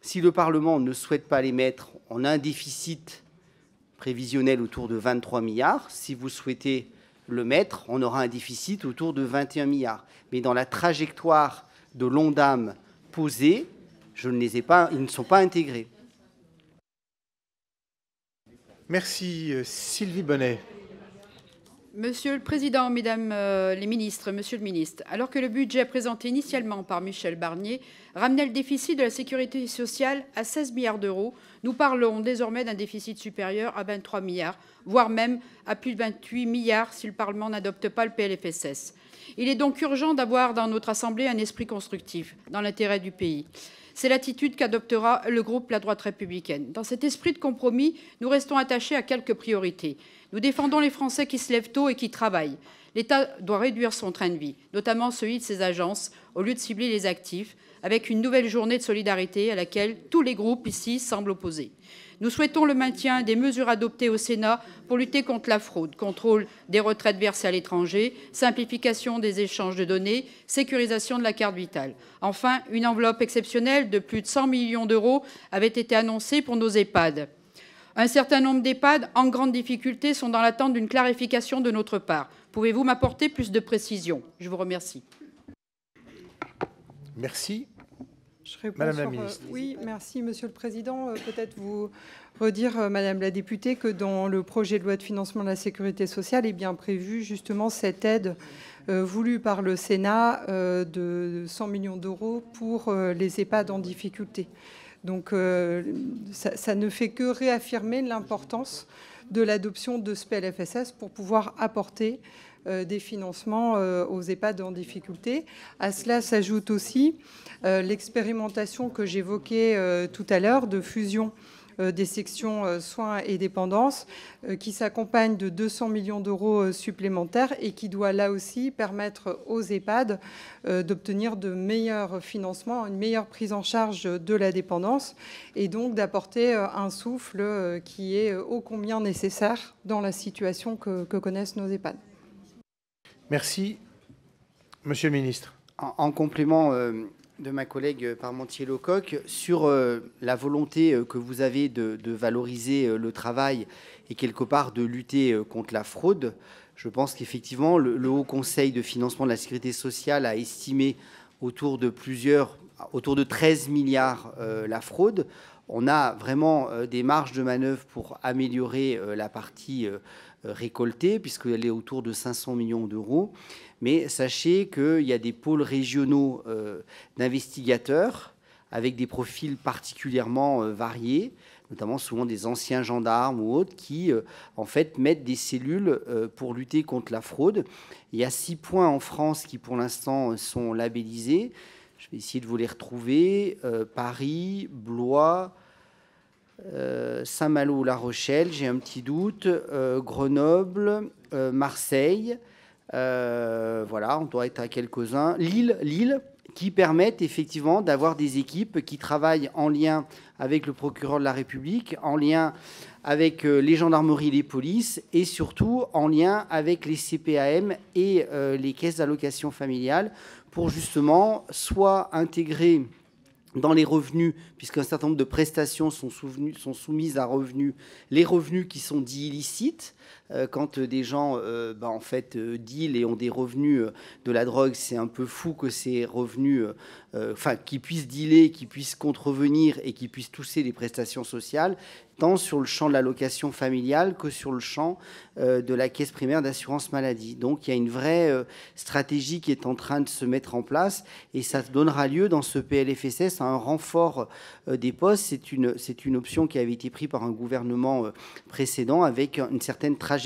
Speaker 4: Si le Parlement ne souhaite pas les mettre, on a un déficit prévisionnel autour de 23 milliards. Si vous souhaitez le mettre, on aura un déficit autour de 21 milliards. Mais dans la trajectoire de l'Ondam posée, ils ne sont pas intégrés.
Speaker 2: Merci. Sylvie Bonnet.
Speaker 13: Monsieur le Président, Mesdames les ministres, Monsieur le ministre, alors que le budget présenté initialement par Michel Barnier ramenait le déficit de la sécurité sociale à 16 milliards d'euros, nous parlons désormais d'un déficit supérieur à 23 milliards, voire même à plus de 28 milliards si le Parlement n'adopte pas le PLFSS. Il est donc urgent d'avoir dans notre Assemblée un esprit constructif, dans l'intérêt du pays. C'est l'attitude qu'adoptera le groupe La Droite républicaine. Dans cet esprit de compromis, nous restons attachés à quelques priorités. Nous défendons les Français qui se lèvent tôt et qui travaillent. L'État doit réduire son train de vie, notamment celui de ses agences, au lieu de cibler les actifs, avec une nouvelle journée de solidarité à laquelle tous les groupes ici semblent opposés. Nous souhaitons le maintien des mesures adoptées au Sénat pour lutter contre la fraude, contrôle des retraites versées à l'étranger, simplification des échanges de données, sécurisation de la carte vitale. Enfin, une enveloppe exceptionnelle de plus de 100 millions d'euros avait été annoncée pour nos EHPAD. Un certain nombre d'EHPAD en grande difficulté sont dans l'attente d'une clarification de notre part. Pouvez-vous m'apporter plus de précisions? Je vous remercie.
Speaker 2: Merci.
Speaker 5: Je réponds
Speaker 2: Madame la ministre.
Speaker 5: Oui, merci, Monsieur le Président. Peut-être vous redire, Madame la députée, que dans le projet de loi de financement de la sécurité sociale est bien prévu justement cette aide voulue par le Sénat de 100 millions d'euros pour les EHPAD en difficulté. Donc ça ne fait que réaffirmer l'importance de l'adoption de ce PLFSS pour pouvoir apporter des financements aux EHPAD en difficulté. À cela s'ajoute aussi l'expérimentation que j'évoquais tout à l'heure de fusion des sections soins et dépendance qui s'accompagne de 200 millions d'euros supplémentaires et qui doit là aussi permettre aux EHPAD d'obtenir de meilleurs financements, une meilleure prise en charge de la dépendance et donc d'apporter un souffle qui est ô combien nécessaire dans la situation que connaissent nos EHPAD.
Speaker 2: Merci. Monsieur le ministre.
Speaker 4: En complément de ma collègue Parmentier-Lecoq, sur la volonté que vous avez de valoriser le travail et quelque part de lutter contre la fraude, je pense qu'effectivement, le Haut Conseil de financement de la sécurité sociale a estimé autour de 13 milliards la fraude. On a vraiment des marges de manœuvre pour améliorer la partie récoltée, puisqu'elle est autour de 500 millions d'euros. Mais sachez qu'il y a des pôles régionaux d'investigateurs avec des profils particulièrement variés, notamment souvent des anciens gendarmes ou autres, qui en fait mettent des cellules pour lutter contre la fraude. Il y a 6 points en France qui pour l'instant sont labellisés. Je vais essayer de vous les retrouver. Paris, Blois, Saint-Malo-La Rochelle, j'ai un petit doute, Grenoble, Marseille, voilà, on doit être à quelques-uns, Lille, qui permettent effectivement d'avoir des équipes qui travaillent en lien avec le procureur de la République, en lien avec les gendarmeries et les polices, et surtout en lien avec les CPAM et les caisses d'allocation familiale, pour justement soit intégrer dans les revenus, puisqu'un certain nombre de prestations sont soumises à revenus, les revenus qui sont dits illicites. Quand des gens en fait deal et ont des revenus de la drogue, c'est un peu fou que ces revenus, qui puissent dealer, qui puissent contrevenir et qui puissent toucher les prestations sociales, tant sur le champ de l'allocation familiale que sur le champ de la caisse primaire d'assurance maladie. Donc il y a une vraie stratégie qui est en train de se mettre en place et ça donnera lieu dans ce PLFSS à un renfort des postes. C'est une option qui avait été prise par un gouvernement précédent avec une certaine trajectoire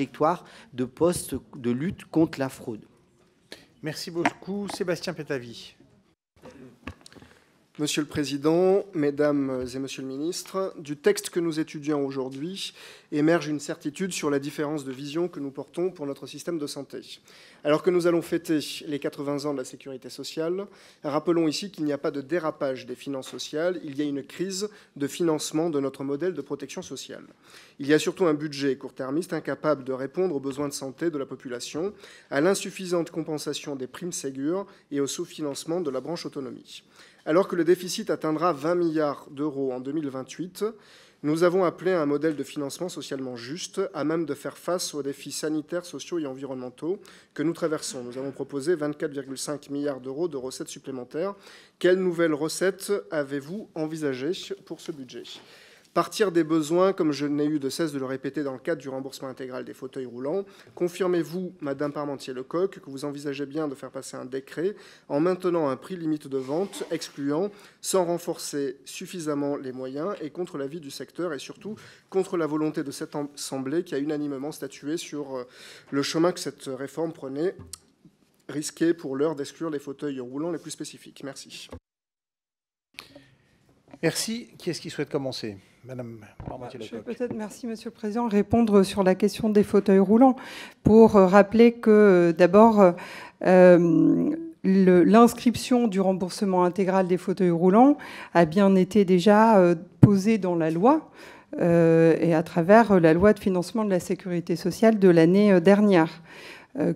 Speaker 4: de postes de lutte contre la fraude.
Speaker 2: Merci beaucoup. Sébastien Pétavy.
Speaker 14: Monsieur le Président, Mesdames et Messieurs le Ministre, du texte que nous étudions aujourd'hui émerge une certitude sur la différence de vision que nous portons pour notre système de santé. Alors que nous allons fêter les 80 ans de la sécurité sociale, rappelons ici qu'il n'y a pas de dérapage des finances sociales, il y a une crise de financement de notre modèle de protection sociale. Il y a surtout un budget court-termiste incapable de répondre aux besoins de santé de la population, à l'insuffisante compensation des primes Ségur et au sous-financement de la branche autonomie. Alors que le déficit atteindra 20 milliards d'euros en 2028, nous avons appelé à un modèle de financement socialement juste, à même de faire face aux défis sanitaires, sociaux et environnementaux que nous traversons. Nous avons proposé 24,5 milliards d'euros de recettes supplémentaires. Quelles nouvelles recettes avez-vous envisagées pour ce budget ? Partir des besoins, comme je n'ai eu de cesse de le répéter dans le cadre du remboursement intégral des fauteuils roulants. Confirmez-vous, Madame Parmentier-Lecocq, que vous envisagez bien de faire passer un décret en maintenant un prix limite de vente excluant, sans renforcer suffisamment les moyens et contre l'avis du secteur et surtout contre la volonté de cette Assemblée qui a unanimement statué sur le chemin que cette réforme prenait, risqué pour l'heure d'exclure les fauteuils roulants les plus spécifiques. Merci.
Speaker 2: Merci. Qui est-ce qui souhaite commencer? Madame Parmentier-Lecocq.
Speaker 5: Je vais peut-être, merci Monsieur le Président, répondre sur la question des fauteuils roulants pour rappeler que d'abord l'inscription du remboursement intégral des fauteuils roulants a bien été déjà posée dans la loi et à travers la loi de financement de la sécurité sociale de l'année dernière.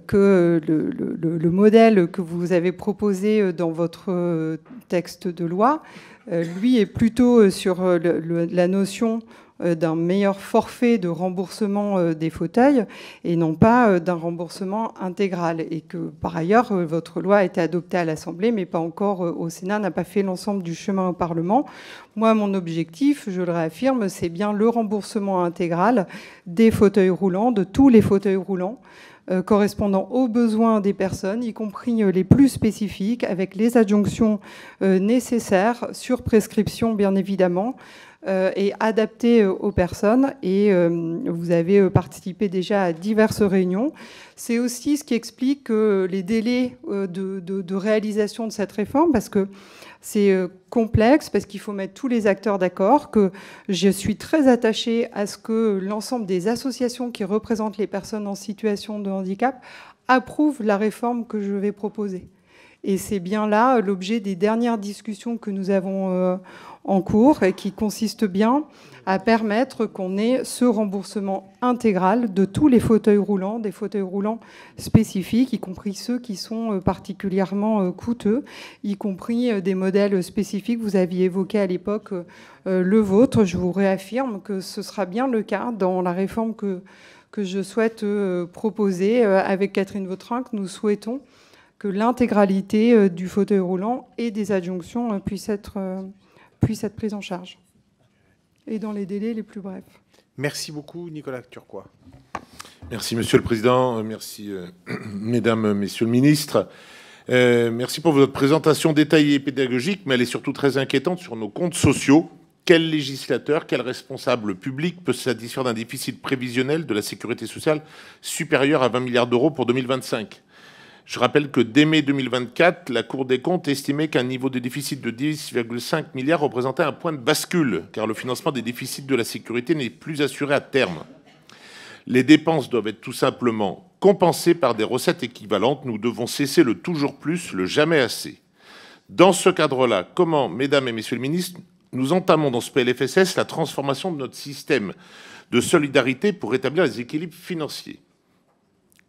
Speaker 5: Que le modèle que vous avez proposé dans votre texte de loi, lui, est plutôt sur la notion d'un meilleur forfait de remboursement des fauteuils et non pas d'un remboursement intégral. Et que, par ailleurs, votre loi a été adoptée à l'Assemblée, mais pas encore au Sénat, n'a pas fait l'ensemble du chemin au Parlement. Moi, mon objectif, je le réaffirme, c'est bien le remboursement intégral des fauteuils roulants, de tous les fauteuils roulants, correspondant aux besoins des personnes, y compris les plus spécifiques, avec les adjonctions nécessaires, sur prescription bien évidemment, et adaptées aux personnes. Et vous avez participé déjà à diverses réunions. C'est aussi ce qui explique les délais de réalisation de cette réforme, parce que c'est complexe, parce qu'il faut mettre tous les acteurs d'accord, que je suis très attachée à ce que l'ensemble des associations qui représentent les personnes en situation de handicap approuvent la réforme que je vais proposer. Et c'est bien là l'objet des dernières discussions que nous avons en cours et qui consiste bien à permettre qu'on ait ce remboursement intégral de tous les fauteuils roulants, des fauteuils roulants spécifiques, y compris ceux qui sont particulièrement coûteux, y compris des modèles spécifiques. Vous aviez évoqué à l'époque le vôtre. Je vous réaffirme que ce sera bien le cas dans la réforme que je souhaite proposer avec Catherine Vautrin, que nous souhaitons que l'intégralité du fauteuil roulant et des adjonctions puisse être prise en charge. Et dans les délais les plus brefs.
Speaker 2: Merci beaucoup, Nicolas Turquois.
Speaker 15: Merci, Monsieur le Président. Merci, Mesdames, Messieurs le Ministre. Merci pour votre présentation détaillée et pédagogique, mais elle est surtout très inquiétante sur nos comptes sociaux. Quel législateur, quel responsable public peut se satisfaire d'un déficit prévisionnel de la sécurité sociale supérieur à 20 milliards d'euros pour 2025 ? Je rappelle que dès mai 2024, la Cour des comptes estimait qu'un niveau de déficit de 10,5 milliards représentait un point de bascule, car le financement des déficits de la sécurité n'est plus assuré à terme. Les dépenses doivent être tout simplement compensées par des recettes équivalentes. Nous devons cesser le toujours plus, le jamais assez. Dans ce cadre-là, comment, Mesdames et Messieurs les ministres, nous entamons dans ce PLFSS la transformation de notre système de solidarité pour rétablir les équilibres financiers ?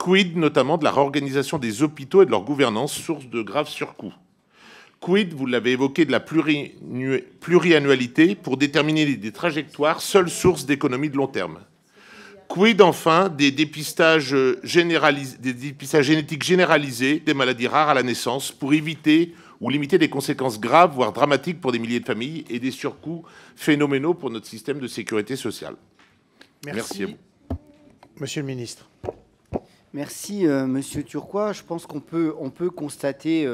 Speaker 15: Quid notamment de la réorganisation des hôpitaux et de leur gouvernance, source de graves surcoûts? Quid, vous l'avez évoqué, de la pluriannualité pour déterminer des trajectoires, seule source d'économie de long terme? Quid enfin des dépistages génétiques généralisés des maladies rares à la naissance pour éviter ou limiter des conséquences graves, voire dramatiques pour des milliers de familles et des surcoûts phénoménaux pour notre système de sécurité sociale? Merci à vous.
Speaker 2: Monsieur le Ministre.
Speaker 4: Merci, Monsieur Turquois. Je pense qu'on peut constater,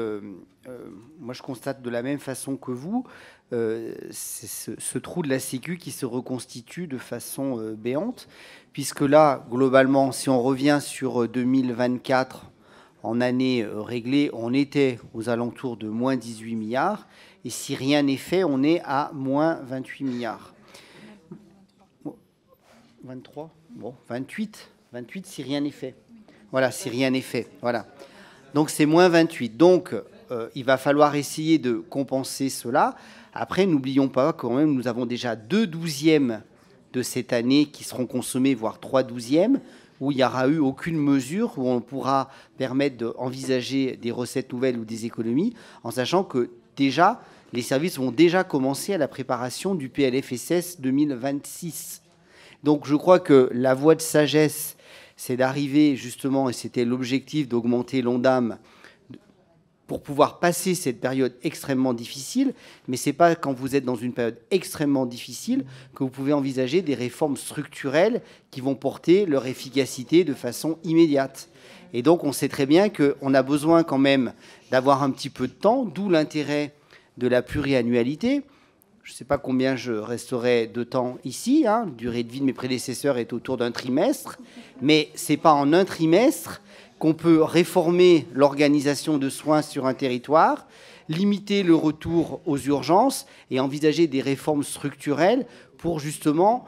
Speaker 4: moi je constate de la même façon que vous, ce trou de la Sécu qui se reconstitue de façon béante, puisque là, globalement, si on revient sur 2024, en année réglée, on était aux alentours de moins 18 milliards, et si rien n'est fait, on est à moins 28 milliards. 23 ? Bon, 28 si rien n'est fait. Voilà, si rien n'est fait. Voilà. Donc, c'est moins 28. Donc, il va falloir essayer de compenser cela. Après, n'oublions pas quand même, nous avons déjà 2 douzièmes de cette année qui seront consommés, voire 3 douzièmes, où il n'y aura eu aucune mesure, où on pourra permettre d'envisager des recettes nouvelles ou des économies, en sachant que déjà, les services vont déjà commencer à la préparation du PLFSS 2026. Donc, je crois que la voie de sagesse, c'est d'arriver justement, et c'était l'objectif d'augmenter l'ONDAM pour pouvoir passer cette période extrêmement difficile, mais ce n'est pas quand vous êtes dans une période extrêmement difficile que vous pouvez envisager des réformes structurelles qui vont porter leur efficacité de façon immédiate. Et donc, on sait très bien qu'on a besoin quand même d'avoir un petit peu de temps, d'où l'intérêt de la pluriannualité. Je ne sais pas combien je resterai de temps ici. La durée de vie de mes prédécesseurs est autour d'un trimestre. Mais ce n'est pas en un trimestre qu'on peut réformer l'organisation de soins sur un territoire, limiter le retour aux urgences et envisager des réformes structurelles pour justement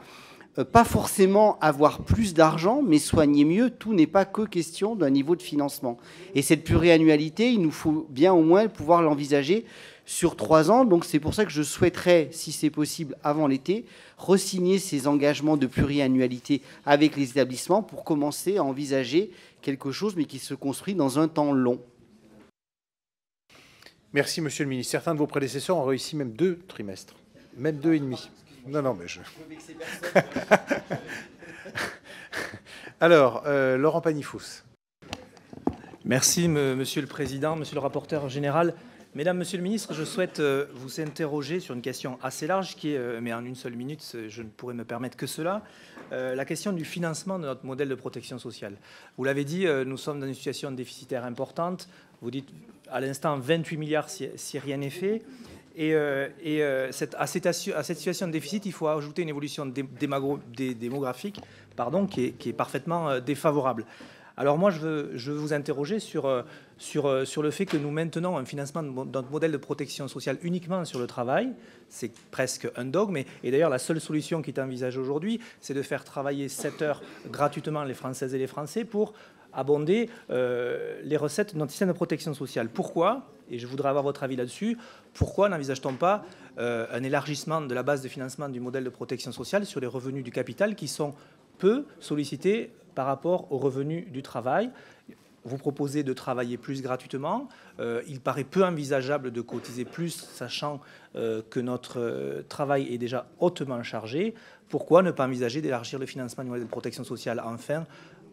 Speaker 4: pas forcément avoir plus d'argent, mais soigner mieux. Tout n'est pas que question d'un niveau de financement. Et cette pluriannualité, il nous faut bien au moins pouvoir l'envisager sur 3 ans. Donc c'est pour ça que je souhaiterais, si c'est possible avant l'été, re-signer ces engagements de pluriannualité avec les établissements pour commencer à envisager quelque chose, mais qui se construit dans un temps long.
Speaker 2: Merci, Monsieur le ministre. Certains de vos prédécesseurs ont réussi même 2 trimestres, même 2 et demi. Non, mais je... Alors, Laurent Pagny-Fous.
Speaker 16: Merci, Monsieur le Président, Monsieur le rapporteur général. Mesdames, Monsieur le ministre, je souhaite vous interroger sur une question assez large, qui est, mais en une seule minute, je ne pourrais me permettre que cela, la question du financement de notre modèle de protection sociale. Vous l'avez dit, nous sommes dans une situation déficitaire importante. Vous dites à l'instant 28 milliards si rien n'est fait. Et à cette situation de déficit, il faut ajouter une évolution démographique qui est parfaitement défavorable. Alors moi, je veux vous interroger sur le fait que nous maintenons un financement de notre modèle de protection sociale uniquement sur le travail. C'est presque un dogme. Et d'ailleurs, la seule solution qui est envisagée aujourd'hui, c'est de faire travailler 7 heures gratuitement les Françaises et les Français pour abonder les recettes de notre système de protection sociale. Pourquoi ? Et je voudrais avoir votre avis là-dessus. Pourquoi n'envisage-t-on pas un élargissement de la base de financement du modèle de protection sociale sur les revenus du capital qui sont peu sollicités par rapport aux revenus du travail? Vous proposez de travailler plus gratuitement. Il paraît peu envisageable de cotiser plus, sachant que notre travail est déjà hautement chargé. Pourquoi ne pas envisager d'élargir le financement du modèle de protection sociale, enfin,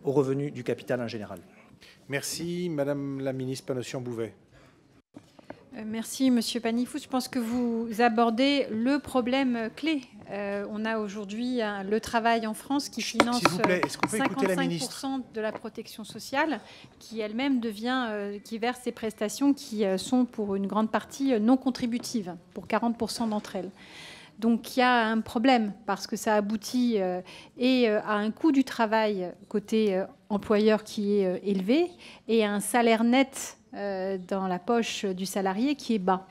Speaker 16: aux revenus du capital en général?
Speaker 2: Merci, Madame la ministre Panosyan-Bouvet.
Speaker 3: Merci, Monsieur Pagny-Fous. Je pense que vous abordez le problème clé. On a aujourd'hui le travail en France qui finance 55% de la protection sociale, qui elle-même qui verse ces prestations qui sont pour une grande partie non contributives, pour 40% d'entre elles. Donc il y a un problème parce que ça aboutit à un coût du travail côté employeur qui est élevé et à un salaire net dans la poche du salarié qui est bas.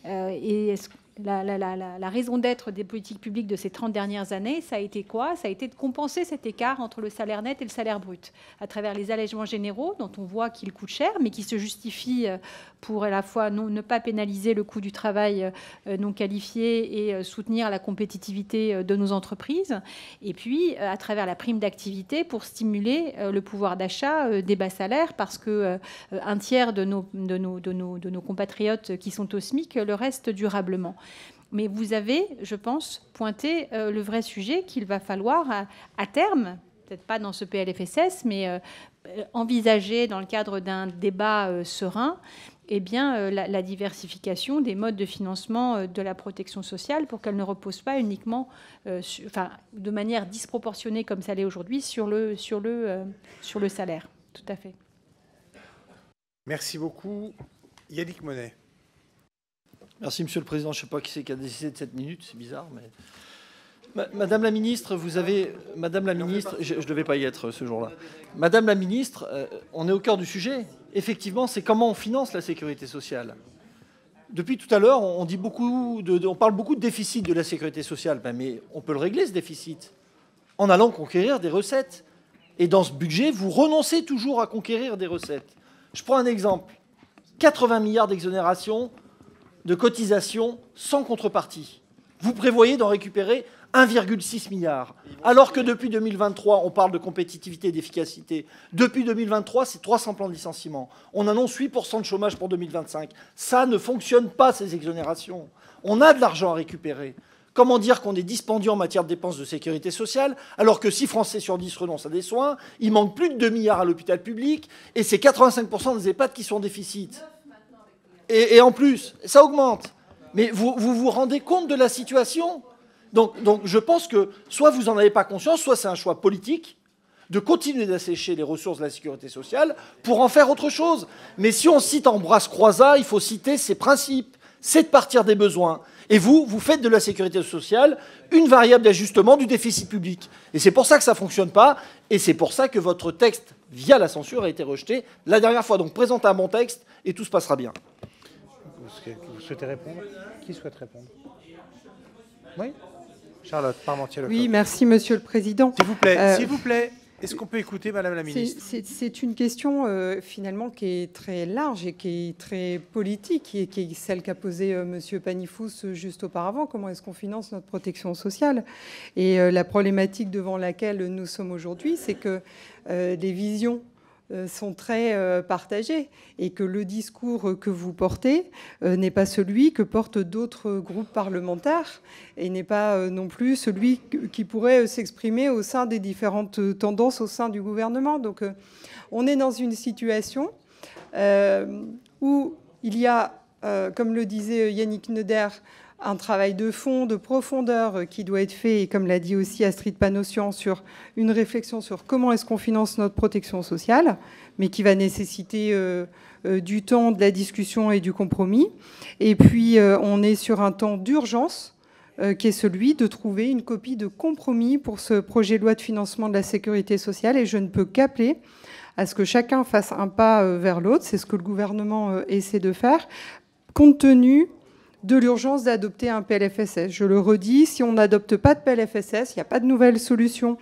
Speaker 3: Et la raison d'être des politiques publiques de ces 30 dernières années, ça a été quoi? Ça a été de compenser cet écart entre le salaire net et le salaire brut, à travers les allègements généraux, dont on voit qu'ils coûtent cher, mais qui se justifient pour à la fois ne pas pénaliser le coût du travail non qualifié et soutenir la compétitivité de nos entreprises, et puis à travers la prime d'activité pour stimuler le pouvoir d'achat des bas salaires, parce que un tiers de nos compatriotes qui sont au SMIC le restent durablement. Mais vous avez, je pense, pointé le vrai sujet qu'il va falloir à terme, peut-être pas dans ce PLFSS, mais envisager dans le cadre d'un débat serein, eh bien, la diversification des modes de financement de la protection sociale pour qu'elle ne repose pas uniquement, de manière disproportionnée comme ça l'est aujourd'hui, sur le salaire. Tout à fait.
Speaker 2: Merci beaucoup. Yannick Monet.
Speaker 17: Merci, Monsieur le Président. Je ne sais pas qui c'est qui a décidé de cette minute, c'est bizarre. Mais... Madame la Ministre, je ne devais pas y être ce jour-là. Madame la Ministre, on est au cœur du sujet. Effectivement, c'est comment on finance la sécurité sociale. Depuis tout à l'heure, on parle beaucoup de déficit de la sécurité sociale. Mais on peut le régler, ce déficit, en allant conquérir des recettes. Et dans ce budget, vous renoncez toujours à conquérir des recettes. Je prends un exemple. 80 milliards d'exonération de cotisations sans contrepartie. Vous prévoyez d'en récupérer 1,6 milliard. Alors que depuis 2023, on parle de compétitivité et d'efficacité. Depuis 2023, c'est 300 plans de licenciement. On annonce 8% de chômage pour 2025. Ça ne fonctionne pas, ces exonérations. On a de l'argent à récupérer. Comment dire qu'on est dispendieux en matière de dépenses de sécurité sociale, alors que 6 Français sur 10 renoncent à des soins, il manque plus de 2 milliards à l'hôpital public, et c'est 85% des EHPAD qui sont en déficit. Et en plus, ça augmente. Mais vous vous rendez compte de la situation? Donc je pense que soit vous n'en avez pas conscience, soit c'est un choix politique de continuer d'assécher les ressources de la sécurité sociale pour en faire autre chose. Mais si on cite Ambroise Croizat, il faut citer ses principes. C'est de partir des besoins. Et vous faites de la sécurité sociale une variable d'ajustement du déficit public. Et c'est pour ça que ça ne fonctionne pas. Et c'est pour ça que votre texte, via la censure, a été rejeté la dernière fois. Donc présentez un bon texte et tout se passera bien.
Speaker 2: Vous souhaitez répondre? Qui souhaite répondre? Oui, Charlotte Parmentier-Leclerc.
Speaker 5: Oui, merci, Monsieur le Président.
Speaker 2: S'il vous plaît, est-ce qu'on peut écouter Madame la Ministre?
Speaker 5: C'est une question finalement qui est très large et qui est très politique, et qui est celle qu'a posée Monsieur Panifous juste auparavant. Comment est-ce qu'on finance notre protection sociale? Et la problématique devant laquelle nous sommes aujourd'hui, c'est que les visions sont très partagées et que le discours que vous portez n'est pas celui que portent d'autres groupes parlementaires et n'est pas non plus celui qui pourrait s'exprimer au sein des différentes tendances au sein du gouvernement. Donc on est dans une situation où il y a, comme le disait Yannick Neuder, un travail de fond, de profondeur qui doit être fait, et comme l'a dit aussi Astrid Panossian, sur une réflexion sur comment est-ce qu'on finance notre protection sociale, mais qui va nécessiter du temps, de la discussion et du compromis. Et puis, on est sur un temps d'urgence qui est celui de trouver une copie de compromis pour ce projet de loi de financement de la sécurité sociale. Et je ne peux qu'appeler à ce que chacun fasse un pas vers l'autre. C'est ce que le gouvernement essaie de faire, compte tenu de l'urgence d'adopter un PLFSS. Je le redis, si on n'adopte pas de PLFSS, il n'y a pas de nouvelle solution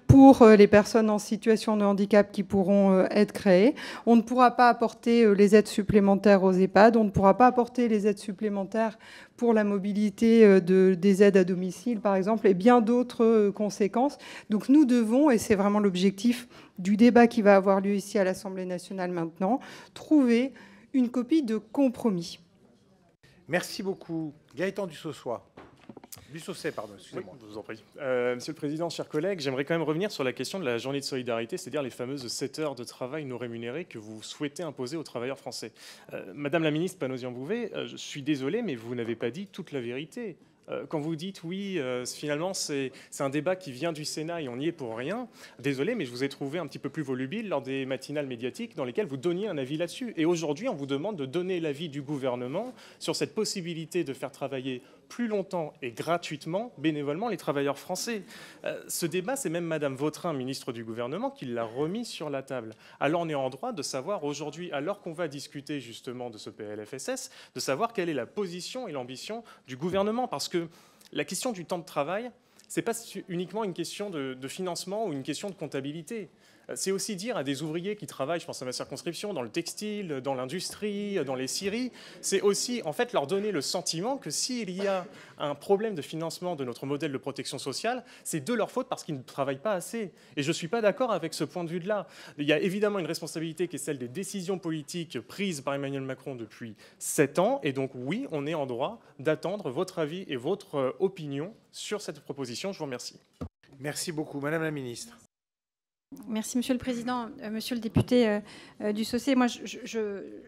Speaker 5: pour les personnes en situation de handicap qui pourront être créées. On ne pourra pas apporter les aides supplémentaires aux EHPAD, on ne pourra pas apporter les aides supplémentaires pour la mobilité des aides à domicile, par exemple, et bien d'autres conséquences. Donc nous devons, et c'est vraiment l'objectif du débat qui va avoir lieu ici à l'Assemblée nationale maintenant, trouver une copie de compromis.
Speaker 2: Merci beaucoup. Gaëtan Dussosset, pardon, excusez-moi.
Speaker 18: Oui, je vous en prie. Monsieur le Président, chers collègues, j'aimerais quand même revenir sur la question de la journée de solidarité, c'est-à-dire les fameuses 7 heures de travail non rémunérées que vous souhaitez imposer aux travailleurs français. Madame la ministre Panosian-Bouvet, je suis désolé, mais vous n'avez pas dit toute la vérité. Quand vous dites oui, finalement c'est un débat qui vient du Sénat et on n'y est pour rien, désolé, mais je vous ai trouvé un petit peu plus volubile lors des matinales médiatiques dans lesquelles vous donniez un avis là-dessus. Et aujourd'hui, on vous demande de donner l'avis du gouvernement sur cette possibilité de faire travailler plus longtemps et gratuitement, bénévolement, les travailleurs français. Ce débat, c'est même Madame Vautrin, ministre du gouvernement, qui l'a remis sur la table. Alors on est en droit de savoir aujourd'hui, alors qu'on va discuter justement de ce PLFSS, de savoir quelle est la position et l'ambition du gouvernement. Parce que la question du temps de travail, ce n'est pas uniquement une question de financement ou une question de comptabilité. C'est aussi dire à des ouvriers qui travaillent, je pense à ma circonscription, dans le textile, dans l'industrie, dans les scieries, c'est aussi en fait leur donner le sentiment que s'il y a un problème de financement de notre modèle de protection sociale, c'est de leur faute parce qu'ils ne travaillent pas assez. Et je ne suis pas d'accord avec ce point de vue-là. Il y a évidemment une responsabilité qui est celle des décisions politiques prises par Emmanuel Macron depuis 7 ans. Et donc oui, on est en droit d'attendre votre avis et votre opinion sur cette proposition. Je vous remercie.
Speaker 2: Merci beaucoup. Madame la Ministre.
Speaker 3: Merci, Monsieur le Président. Monsieur le député Dussosset, moi,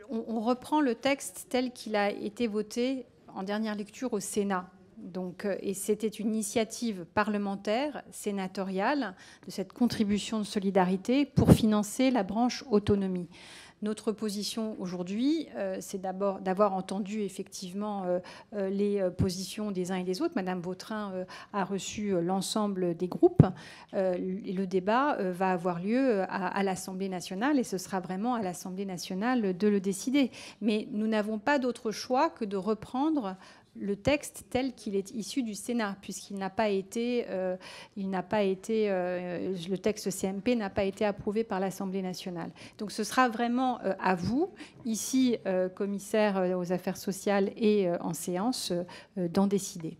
Speaker 3: on reprend le texte tel qu'il a été voté en dernière lecture au Sénat. Donc, et c'était une initiative parlementaire, sénatoriale, de cette contribution de solidarité pour financer la branche autonomie. Notre position aujourd'hui, c'est d'abord d'avoir entendu effectivement les positions des uns et des autres. Madame Vautrin a reçu l'ensemble des groupes. Et le débat va avoir lieu à l'Assemblée nationale et ce sera vraiment à l'Assemblée nationale de le décider. Mais nous n'avons pas d'autre choix que de reprendre le texte tel qu'il est issu du Sénat, puisqu'il n'a pas été, le texte CMP n'a pas été approuvé par l'Assemblée nationale. Donc ce sera vraiment à vous, ici, commissaire aux affaires sociales et en séance, d'en décider.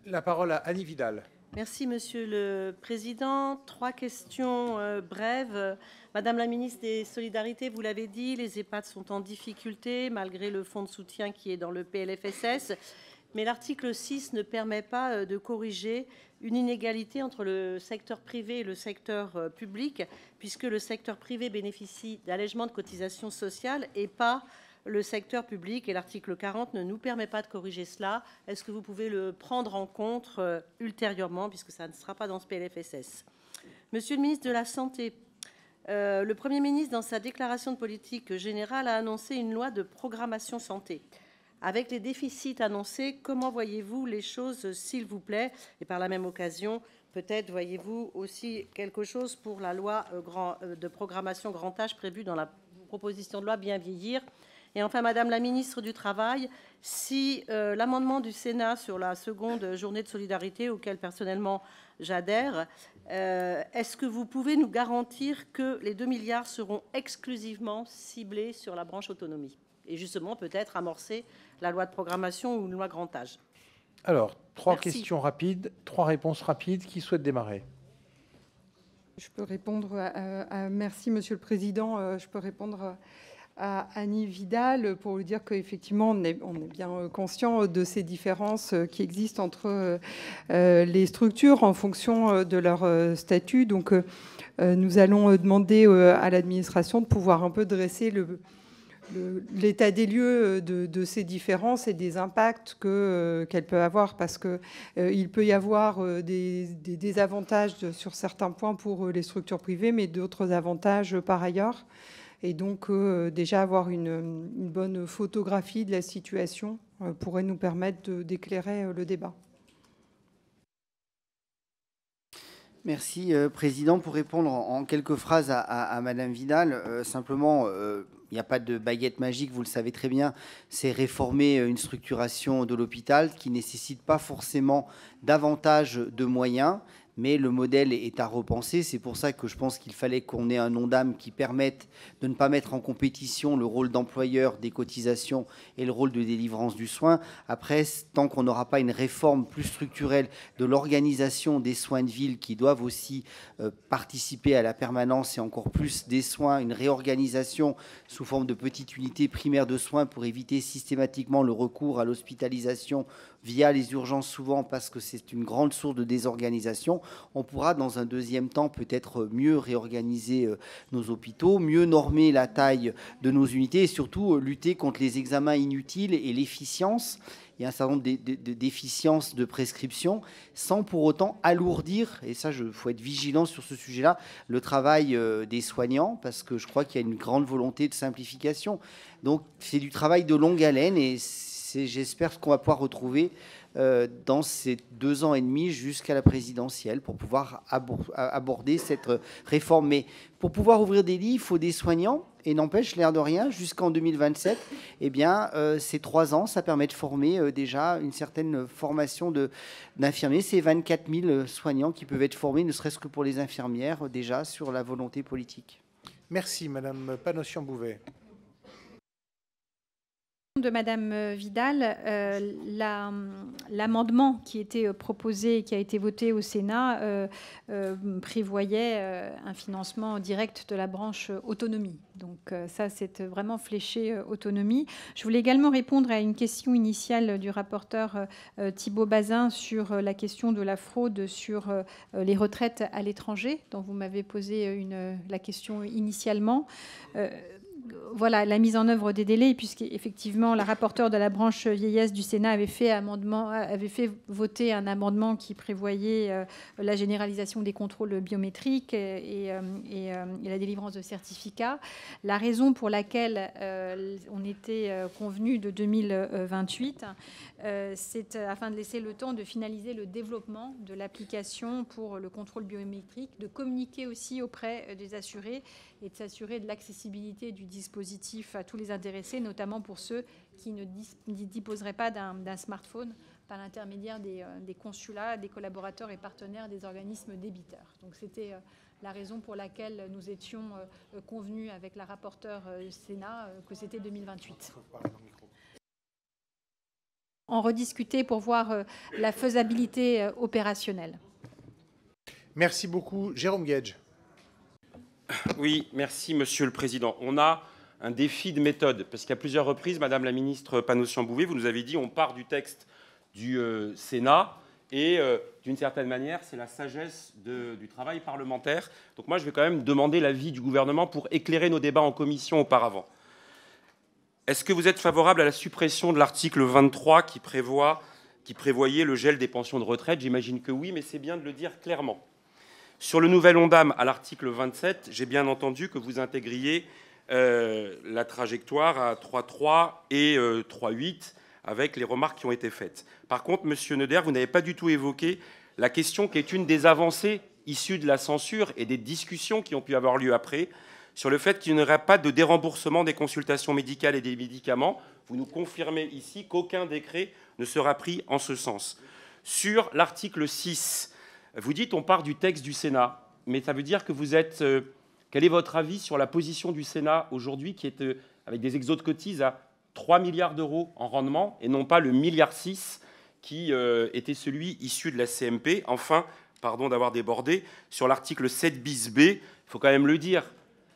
Speaker 2: La parole à Annie Vidal.
Speaker 19: Merci, Monsieur le Président. 3 questions brèves. Madame la ministre des Solidarités, vous l'avez dit, les EHPAD sont en difficulté malgré le fonds de soutien qui est dans le PLFSS. mais l'article 6 ne permet pas de corriger une inégalité entre le secteur privé et le secteur public, puisque le secteur privé bénéficie d'allègements de cotisations sociales et pas le secteur public, et l'article 40 ne nous permet pas de corriger cela. Est-ce que vous pouvez le prendre en compte ultérieurement, puisque ça ne sera pas dans ce PLFSS? Monsieur le ministre de la Santé, le Premier ministre, dans sa déclaration de politique générale, a annoncé une loi de programmation santé. Avec les déficits annoncés, comment voyez-vous les choses, s'il vous plaît? Et par la même occasion, peut-être voyez-vous aussi quelque chose pour la loi de programmation grand âge prévue dans la proposition de loi Bien vieillir? Et enfin, Madame la ministre du Travail, si l'amendement du Sénat sur la seconde journée de solidarité, auquel personnellement j'adhère, est-ce que vous pouvez nous garantir que les 2 milliards seront exclusivement ciblés sur la branche autonomie et justement peut-être amorcer la loi de programmation ou une loi grand âge?
Speaker 2: Alors, 3
Speaker 19: Merci.
Speaker 2: questions rapides, 3 réponses rapides. Qui souhaite démarrer?
Speaker 5: Je peux répondre merci, Monsieur le Président. Je peux répondre à Annie Vidal pour lui dire qu'effectivement, on est bien conscient de ces différences qui existent entre les structures en fonction de leur statut. Donc, nous allons demander à l'administration de pouvoir un peu dresser l'état des lieux de ces différences et des impacts qu'elles peuvent avoir, parce qu'il peut y avoir des désavantages sur certains points pour les structures privées, mais d'autres avantages par ailleurs. Et donc, déjà avoir une bonne photographie de la situation pourrait nous permettre d'éclairer le débat.
Speaker 4: Merci, Président. Pour répondre en quelques phrases à Madame Vidal, simplement, il n'y a pas de baguette magique, vous le savez très bien. C'est réformer une structuration de l'hôpital qui ne nécessite pas forcément davantage de moyens, mais le modèle est à repenser. C'est pour ça que je pense qu'il fallait qu'on ait un ONDAM qui permette de ne pas mettre en compétition le rôle d'employeur des cotisations et le rôle de délivrance du soin. Après, tant qu'on n'aura pas une réforme plus structurelle de l'organisation des soins de ville qui doivent aussi participer à la permanence et encore plus des soins, une réorganisation sous forme de petites unités primaires de soins pour éviter systématiquement le recours à l'hospitalisation via les urgences souvent, parce que c'est une grande source de désorganisation. On pourra dans un deuxième temps peut-être mieux réorganiser nos hôpitaux, mieux normer la taille de nos unités et surtout lutter contre les examens inutiles et l'efficience. Il y a un certain nombre de déficiences de prescription sans pour autant alourdir, et ça, il faut être vigilant sur ce sujet-là, le travail des soignants, parce que je crois qu'il y a une grande volonté de simplification. Donc, c'est du travail de longue haleine et j'espère ce qu'on va pouvoir retrouver dans ces 2 ans et demi jusqu'à la présidentielle pour pouvoir aborder cette réforme. Mais pour pouvoir ouvrir des lits, il faut des soignants. Et n'empêche, l'air de rien, jusqu'en 2027, eh bien, ces 3 ans, ça permet de former déjà une certaine formation d'infirmiers. C'est 24 000 soignants qui peuvent être formés, ne serait-ce que pour les infirmières, déjà, sur la volonté politique.
Speaker 2: Merci, Madame Panosyan-Bouvet.
Speaker 3: De Madame Vidal, l'amendement qui était proposé et qui a été voté au Sénat prévoyait un financement direct de la branche autonomie. Donc ça, c'est vraiment fléché autonomie. Je voulais également répondre à une question initiale du rapporteur Thibault Bazin sur la question de la fraude sur les retraites à l'étranger, dont vous m'avez posé la question initialement. Voilà, la mise en œuvre des délais, puisqu'effectivement, la rapporteure de la branche vieillesse du Sénat avait fait voter un amendement qui prévoyait la généralisation des contrôles biométriques et la délivrance de certificats. La raison pour laquelle on était convenu de 2028, c'est afin de laisser le temps de finaliser le développement de l'application pour le contrôle biométrique, de communiquer aussi auprès des assurés et de s'assurer de l'accessibilité du dispositif à tous les intéressés, notamment pour ceux qui ne disposeraient pas d'un smartphone par l'intermédiaire des consulats, des collaborateurs et partenaires des organismes débiteurs. Donc c'était la raison pour laquelle nous étions convenus avec la rapporteure Sénat que c'était 2028. En rediscuter pour voir la faisabilité opérationnelle.
Speaker 2: Merci beaucoup. Jérôme Guedj.
Speaker 20: Oui, merci Monsieur le Président. On a un défi de méthode, parce qu'à plusieurs reprises, Madame la ministre Panosyan-Bouvet, vous nous avez dit on part du texte du Sénat. Et d'une certaine manière, c'est la sagesse du travail parlementaire. Donc moi, je vais quand même demander l'avis du gouvernement pour éclairer nos débats en commission auparavant. Est-ce que vous êtes favorable à la suppression de l'article 23 qui prévoyait le gel des pensions de retraite? J'imagine que oui, mais c'est bien de le dire clairement. Sur le nouvel ONDAM, à l'article 27, j'ai bien entendu que vous intégriez la trajectoire à 3,3 et 3,8 avec les remarques qui ont été faites. Par contre, Monsieur Neuder, vous n'avez pas du tout évoqué la question qui est une des avancées issues de la censure et des discussions qui ont pu avoir lieu après, sur le fait qu'il n'y aurait pas de déremboursement des consultations médicales et des médicaments. Vous nous confirmez ici qu'aucun décret ne sera pris en ce sens. Sur l'article 6, vous dites on part du texte du Sénat, mais ça veut dire que vous êtes... quel est votre avis sur la position du Sénat aujourd'hui qui est avec des exos de cotises à 3 milliards d'euros en rendement et non pas le 1,6 milliard qui était celui issu de la CMP. Enfin, pardon d'avoir débordé, sur l'article 7 bis B, il faut quand même le dire,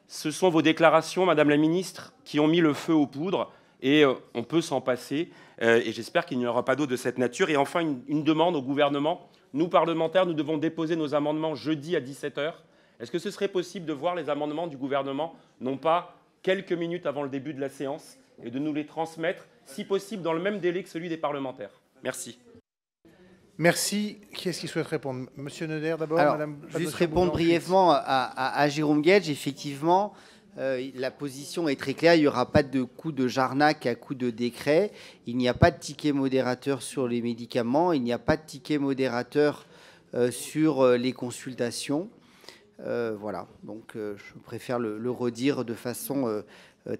Speaker 20: ce sont vos déclarations, Madame la Ministre, qui ont mis le feu aux poudres et on peut s'en passer. Et j'espère qu'il n'y aura pas d'autre de cette nature. Et enfin, une demande au gouvernement. Nous, parlementaires, nous devons déposer nos amendements jeudi à 17 h. Est-ce que ce serait possible de voir les amendements du gouvernement, non pas quelques minutes avant le début de la séance, et de nous les transmettre, si possible, dans le même délai que celui des parlementaires? Merci.
Speaker 2: Merci. Qui est-ce qui souhaite répondre? Monsieur Neuder, d'abord. Madame
Speaker 4: juste répondre brièvement à Jérôme Guedj. Effectivement, la position est très claire. Il n'y aura pas de coup de Jarnac à coup de décret. Il n'y a pas de ticket modérateur sur les médicaments. Il n'y a pas de ticket modérateur sur les consultations. Voilà. Donc, je préfère le redire de façon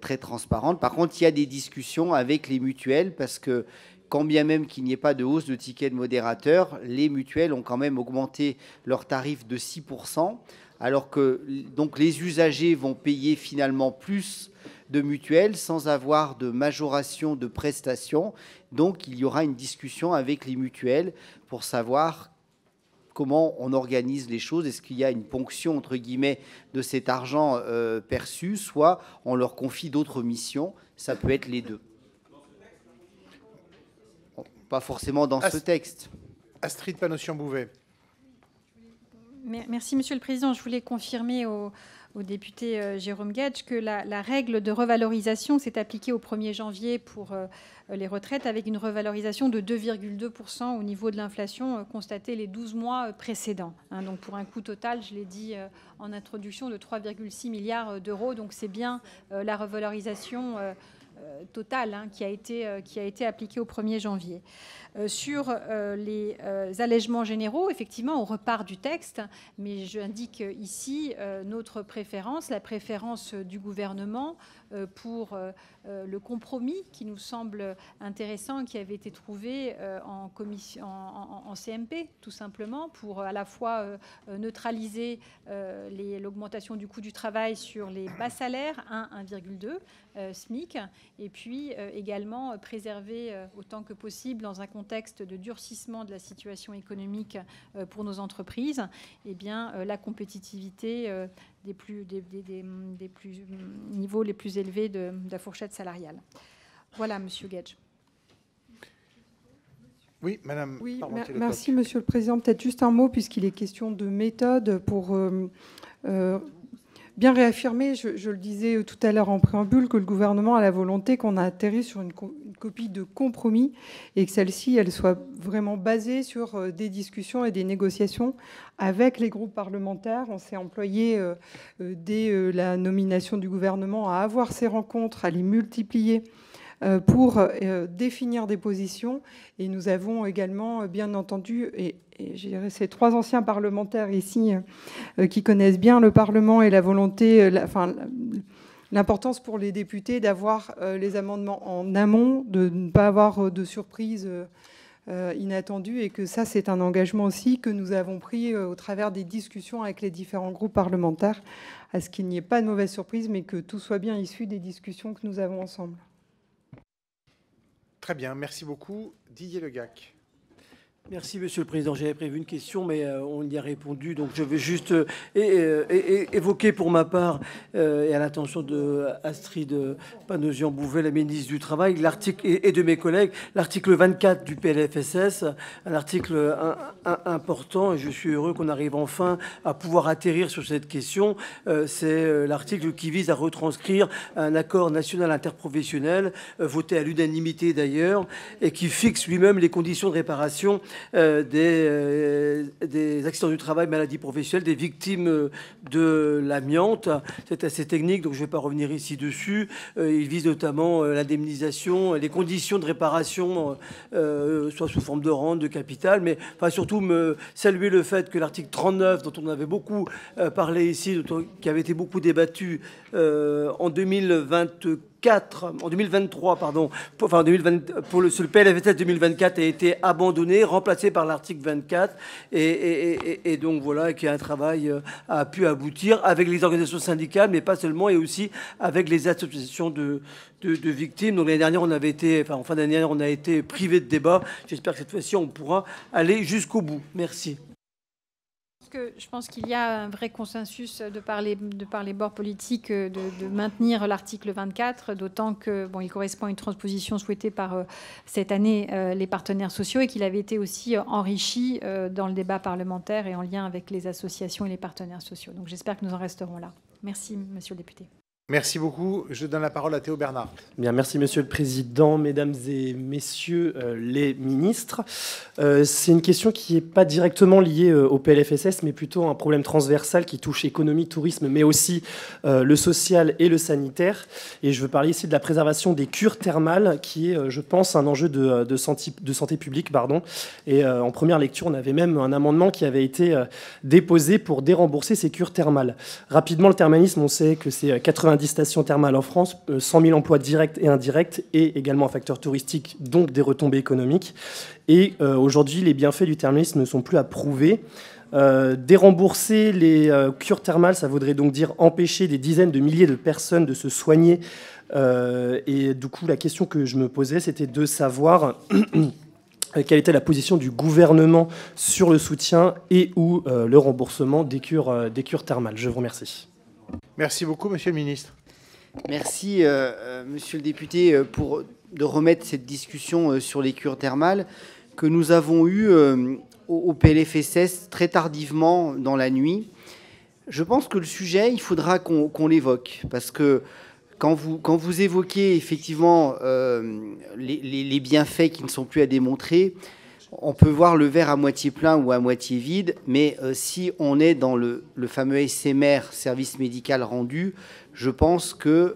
Speaker 4: très transparente. Par contre, il y a des discussions avec les mutuelles parce que quand bien même qu'il n'y ait pas de hausse de ticket de modérateur, les mutuelles ont quand même augmenté leurs tarifs de 6%, alors que donc, les usagers vont payer finalement plus de mutuelles sans avoir de majoration de prestations. Donc, il y aura une discussion avec les mutuelles pour savoir comment on organise les choses. Est-ce qu'il y a une ponction, entre guillemets, de cet argent perçu, soit on leur confie d'autres missions. Ça peut être les deux. Pas forcément dans ce texte.
Speaker 2: Astrid Panosyan-Bouvet.
Speaker 3: Merci, Monsieur le Président. Je voulais confirmer au député Jérôme Guedj que la règle de revalorisation s'est appliquée au 1er janvier pour les retraites avec une revalorisation de 2,2% au niveau de l'inflation constatée les 12 mois précédents. Donc pour un coût total, je l'ai dit en introduction, de 3,6 milliards d'euros. Donc c'est bien la revalorisation totale qui a été appliquée au 1er janvier. Sur les allègements généraux, effectivement, on repart du texte, mais j'indique ici notre préférence, la préférence du gouvernement pour le compromis qui nous semble intéressant, qui avait été trouvé en CMP, tout simplement, pour à la fois neutraliser l'augmentation du coût du travail sur les bas salaires, 1,2 SMIC, et puis également préserver autant que possible, dans un contexte de durcissement de la situation économique pour nos entreprises, eh bien, la compétitivité des niveaux les plus élevés de la fourchette salariale. Voilà, Monsieur Guedj.
Speaker 2: Oui, Madame.
Speaker 5: Oui, merci, Monsieur le Président. Peut-être juste un mot, puisqu'il est question de méthode, pour bien réaffirmer, je le disais tout à l'heure en préambule, que le gouvernement a la volonté qu'on a atterri sur une copie de compromis et que celle-ci, elle soit vraiment basée sur des discussions et des négociations avec les groupes parlementaires. On s'est employé dès la nomination du gouvernement à avoir ces rencontres, à les multiplier pour définir des positions. Et nous avons également, bien entendu, et je dirais ces 3 anciens parlementaires ici qui connaissent bien le Parlement et la volonté, l'importance pour les députés d'avoir les amendements en amont, de ne pas avoir de surprises inattendues, et que ça, c'est un engagement aussi que nous avons pris au travers des discussions avec les différents groupes parlementaires, à ce qu'il n'y ait pas de mauvaise surprise, mais que tout soit bien issu des discussions que nous avons ensemble.
Speaker 2: Très bien, merci beaucoup. Didier Legac.
Speaker 21: Merci, Monsieur le Président. J'avais prévu une question, mais on y a répondu. Donc, je vais juste évoquer pour ma part, et à l'attention de Astrid Panosyan-Bouvet, la ministre du Travail, et de mes collègues, l'article 24 du PLFSS, un article important, et je suis heureux qu'on arrive enfin à pouvoir atterrir sur cette question. C'est l'article qui vise à retranscrire un accord national interprofessionnel, voté à l'unanimité d'ailleurs, et qui fixe lui-même les conditions de réparation des accidents du travail, maladies professionnelles, des victimes de l'amiante. C'est assez technique, donc je ne vais pas revenir ici dessus. Il vise notamment l'indemnisation, les conditions de réparation, soit sous forme de rente, de capital, mais enfin, surtout me saluer le fait que l'article 39, dont on avait beaucoup parlé ici, qui avait été beaucoup débattu en 2023, pardon, sur le PLFSS 2024 a été abandonné, remplacé par l'article 24, et donc voilà, qu'il y a un travail a pu aboutir avec les organisations syndicales, mais pas seulement, et aussi avec les associations de victimes. Donc l'année dernière, en fin d'année dernière, on a été privé de débat. J'espère que cette fois-ci, on pourra aller jusqu'au bout. Merci.
Speaker 3: Je pense qu'il y a un vrai consensus de par les bords politiques de maintenir l'article 24, d'autant que il correspond à une transposition souhaitée par cette année les partenaires sociaux et qu'il avait été aussi enrichi dans le débat parlementaire et en lien avec les associations et les partenaires sociaux. Donc j'espère que nous en resterons là. Merci, monsieur le député.
Speaker 2: Merci beaucoup. Je donne la parole à Théo Bernard.
Speaker 22: Bien, merci Monsieur le Président, Mesdames et Messieurs les ministres. C'est une question qui n'est pas directement liée au PLFSS, mais plutôt un problème transversal qui touche économie, tourisme, mais aussi le social et le sanitaire. Et je veux parler ici de la préservation des cures thermales, qui est, je pense, un enjeu de santé publique. Et en première lecture, on avait même un amendement qui avait été déposé pour dérembourser ces cures thermales. Rapidement, le thermalisme, on sait que c'est 90 stations thermales en France, 100 000 emplois directs et indirects, et également un facteur touristique, donc des retombées économiques. Et aujourd'hui, les bienfaits du thermalisme ne sont plus à prouver. Dérembourser les cures thermales, ça voudrait donc dire empêcher des dizaines de milliers de personnes de se soigner. Et du coup, la question que je me posais, c'était de savoir quelle était la position du gouvernement sur le soutien et ou le remboursement des cures thermales. Je vous remercie.
Speaker 2: Merci beaucoup, monsieur le ministre.
Speaker 4: Merci, monsieur le député, de remettre cette discussion sur les cures thermales que nous avons eue au PLFSS très tardivement dans la nuit. Je pense que le sujet, il faudra qu'on l'évoque, parce que quand vous évoquez effectivement les bienfaits qui ne sont plus à démontrer, on peut voir le verre à moitié plein ou à moitié vide, mais si on est dans le fameux SMR, service médical rendu, je pense qu'il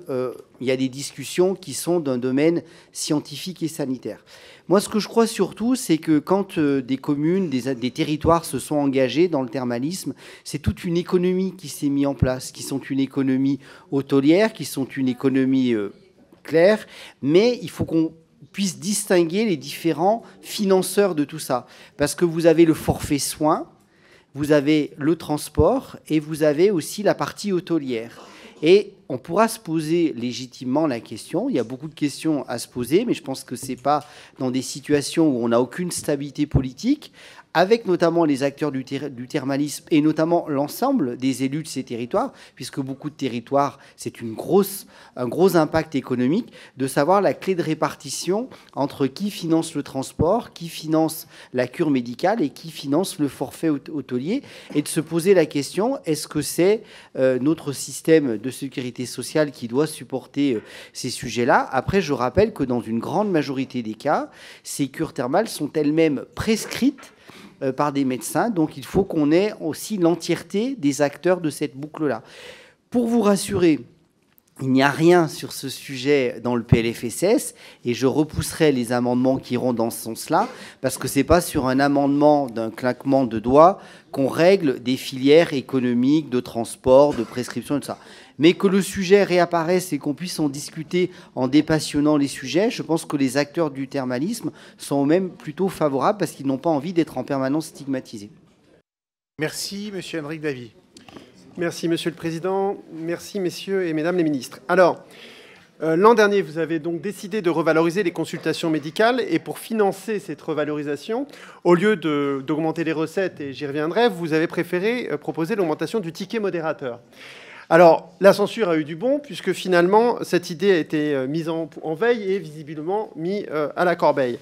Speaker 4: y a des discussions qui sont d'un domaine scientifique et sanitaire. Moi, ce que je crois surtout, c'est que quand des communes, des territoires se sont engagés dans le thermalisme, c'est toute une économie qui s'est mise en place, qui sont une économie hôtelière, qui sont une économie claire, mais il faut qu'on puisse distinguer les différents financeurs de tout ça. Parce que vous avez le forfait soins, vous avez le transport et vous avez aussi la partie hôtelière. Et on pourra se poser légitimement la question, il y a beaucoup de questions à se poser, mais je pense que ce n'est pas dans des situations où on n'a aucune stabilité politique, avec notamment les acteurs du thermalisme et notamment l'ensemble des élus de ces territoires, puisque beaucoup de territoires, c'est un gros impact économique, de savoir la clé de répartition entre qui finance le transport, qui finance la cure médicale et qui finance le forfait hôtelier, et de se poser la question, est-ce que c'est notre système de sécurité sociale qui doit supporter ces sujets-là? Après, je rappelle que dans une grande majorité des cas, ces cures thermales sont elles-mêmes prescrites par des médecins, donc il faut qu'on ait aussi l'entièreté des acteurs de cette boucle-là. Pour vous rassurer, il n'y a rien sur ce sujet dans le PLFSS, et je repousserai les amendements qui iront dans ce sens-là, parce que ce n'est pas sur un amendement d'un claquement de doigts qu'on règle des filières économiques, de transport, de prescription, et tout ça. Mais que le sujet réapparaisse et qu'on puisse en discuter en dépassionnant les sujets, je pense que les acteurs du thermalisme sont même plutôt favorables parce qu'ils n'ont pas envie d'être en permanence stigmatisés.
Speaker 2: Merci, monsieur Henrik Davy.
Speaker 23: Merci, monsieur le président. Merci, messieurs et mesdames les ministres. Alors,
Speaker 1: L'an dernier, vous avez donc décidé de revaloriser les consultations médicales et pour financer cette revalorisation, au lieu d'augmenter les recettes, et j'y reviendrai, vous avez préféré proposer l'augmentation du ticket modérateur. Alors, la censure a eu du bon, puisque finalement, cette idée a été mise en veille et visiblement mise à la corbeille.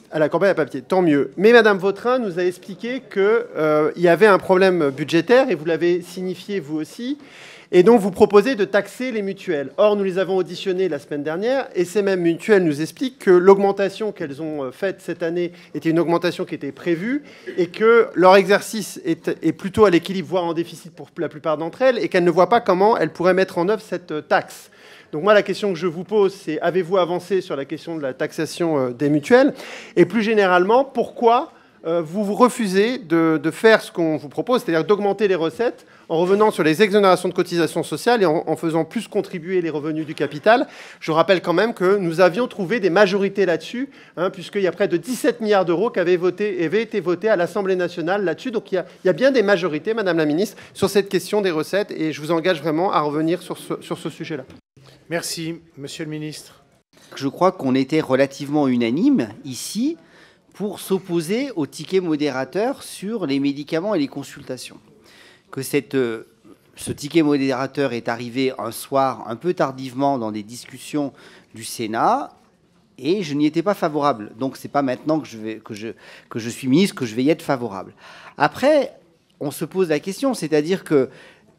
Speaker 1: À la corbeille à papier, tant mieux. Mais Madame Vautrin nous a expliqué qu'il y avait un problème budgétaire, et vous l'avez signifié vous aussi, et donc vous proposez de taxer les mutuelles. Or, nous les avons auditionnées la semaine dernière, et ces mêmes mutuelles nous expliquent que l'augmentation qu'elles ont faite cette année était une augmentation qui était prévue, et que leur exercice est plutôt à l'équilibre, voire en déficit pour la plupart d'entre elles, et qu'elles ne voient pas comment elles pourraient mettre en œuvre cette taxe. Donc moi, la question que je vous pose, c'est avez-vous avancé sur la question de la taxation des mutuelles? Et plus généralement, pourquoi vous refusez de faire ce qu'on vous propose, c'est-à-dire d'augmenter les recettes en revenant sur les exonérations de cotisations sociales et en faisant plus contribuer les revenus du capital? Je rappelle quand même que nous avions trouvé des majorités là-dessus, puisqu'il y a près de 17 milliards d'euros qui avaient été votés à l'Assemblée nationale là-dessus. Donc il y a bien des majorités, Madame la Ministre, sur cette question des recettes, et je vous engage vraiment à revenir sur ce sujet-là.
Speaker 2: Merci, Monsieur le Ministre.
Speaker 4: Je crois qu'on était relativement unanime ici pour s'opposer au ticket modérateur sur les médicaments et les consultations. Que ce ticket modérateur est arrivé un soir un peu tardivement dans des discussions du Sénat, et je n'y étais pas favorable. Donc c'est pas maintenant que je suis ministre que je vais y être favorable. Après, on se pose la question, c'est-à-dire que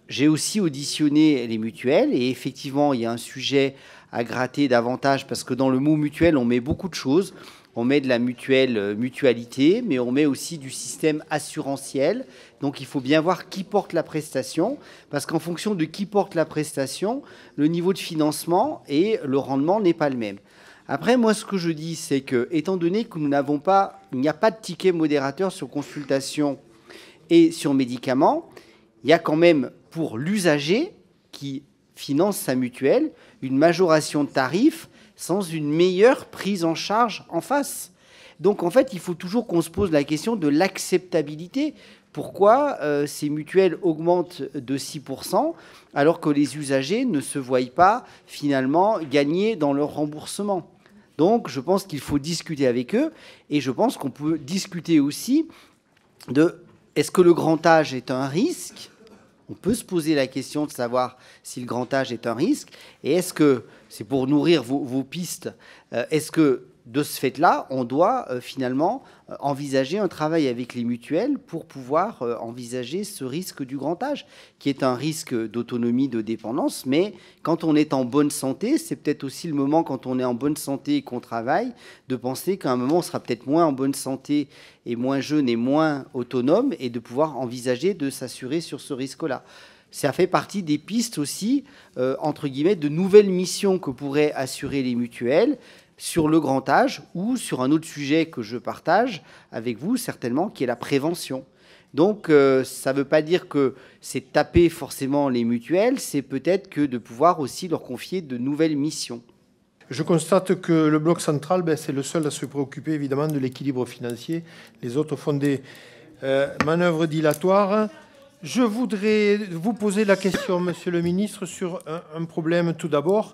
Speaker 4: j'ai aussi auditionné les mutuelles, et effectivement, il y a un sujet à gratter davantage, parce que dans le mot mutuelle, on met beaucoup de choses. On met de la mutualité, mais on met aussi du système assurantiel. Donc il faut bien voir qui porte la prestation, parce qu'en fonction de qui porte la prestation, le niveau de financement et le rendement n'est pas le même. Après, moi, ce que je dis, c'est que, étant donné que il n'y a pas de ticket modérateur sur consultation et sur médicaments, il y a quand même, pour l'usager qui finance sa mutuelle, une majoration de tarifs sans une meilleure prise en charge en face. Donc, en fait, il faut toujours qu'on se pose la question de l'acceptabilité. Pourquoi ces mutuelles augmentent de 6% alors que les usagers ne se voient pas, finalement, gagner dans leur remboursement? Donc, je pense qu'il faut discuter avec eux, et je pense qu'on peut discuter aussi de est-ce que le grand âge est un risque? On peut se poser la question de savoir si le grand âge est un risque. Et est-ce que, c'est pour nourrir vos pistes, est-ce que de ce fait-là, on doit finalement envisager un travail avec les mutuelles pour pouvoir envisager ce risque du grand âge, qui est un risque d'autonomie, de dépendance. Mais quand on est en bonne santé, c'est peut-être aussi le moment, quand on est en bonne santé et qu'on travaille, de penser qu'à un moment, on sera peut-être moins en bonne santé et moins jeune et moins autonome, et de pouvoir envisager de s'assurer sur ce risque-là. Ça fait partie des pistes aussi, entre guillemets, de nouvelles missions que pourraient assurer les mutuelles sur le grand âge, ou sur un autre sujet que je partage avec vous, certainement, qui est la prévention. Donc, ça ne veut pas dire que c'est taper forcément les mutuelles, c'est peut-être que de pouvoir aussi leur confier de nouvelles missions.
Speaker 2: Je constate que le bloc central, c'est le seul à se préoccuper évidemment de l'équilibre financier. Les autres font des manœuvres dilatoires. Je voudrais vous poser la question, Monsieur le Ministre, sur un problème tout d'abord.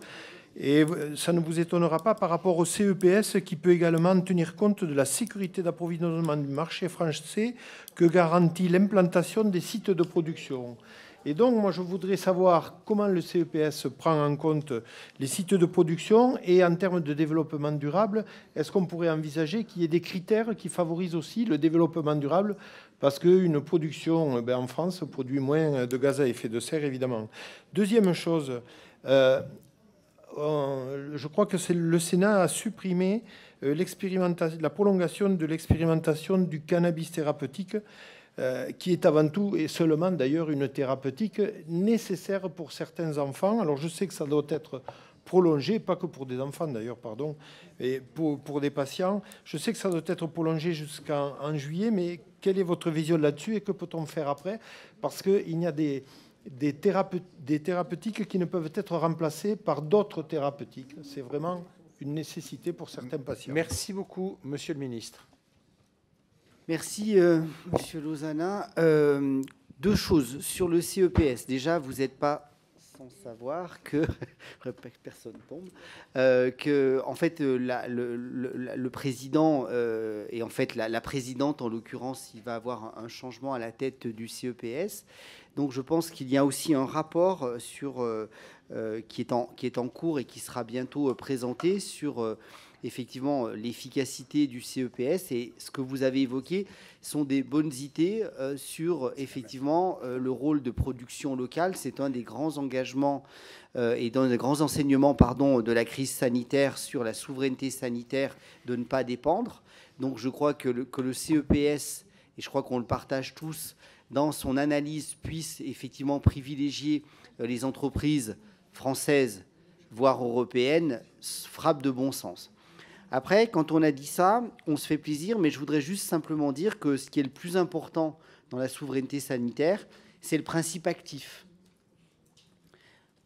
Speaker 2: Et ça ne vous étonnera pas par rapport au CEPS, qui peut également tenir compte de la sécurité d'approvisionnement du marché français que garantit l'implantation des sites de production. Et donc, moi, je voudrais savoir comment le CEPS prend en compte les sites de production, et en termes de développement durable, est-ce qu'on pourrait envisager qu'il y ait des critères qui favorisent aussi le développement durable, parce qu'une production en France produit moins de gaz à effet de serre, évidemment. Deuxième chose, je crois que le Sénat a supprimé la prolongation de l'expérimentation du cannabis thérapeutique, qui est avant tout et seulement d'ailleurs une thérapeutique nécessaire pour certains enfants. Alors je sais que ça doit être prolongé, pas que pour des enfants d'ailleurs, pardon, et pour des patients. Je sais que ça doit être prolongé jusqu'en juillet, mais quelle est votre vision là-dessus et que peut-on faire après? Parce qu'il y a des thérapeutiques qui ne peuvent être remplacées par d'autres thérapeutiques. C'est vraiment une nécessité pour certains patients. Merci beaucoup, Monsieur le Ministre.
Speaker 4: Merci, Monsieur Lozana. Deux choses. Sur le CEPS, déjà, vous n'êtes pas sans savoir que personne tombe, que en fait le président et en fait la présidente en l'occurrence, il va avoir un changement à la tête du CEPS. Donc je pense qu'il y a aussi un rapport sur qui est en cours et qui sera bientôt présenté sur effectivement l'efficacité du CEPS, et ce que vous avez évoqué sont des bonnes idées sur effectivement le rôle de production locale. C'est un des grands engagements et d'un des grands enseignements de la crise sanitaire sur la souveraineté sanitaire, de ne pas dépendre. Donc je crois que le CEPS, et je crois qu'on le partage tous, dans son analyse puisse effectivement privilégier les entreprises françaises, voire européennes, frappe de bon sens. Après, quand on a dit ça, on se fait plaisir, mais je voudrais juste simplement dire que ce qui est le plus important dans la souveraineté sanitaire, c'est le principe actif.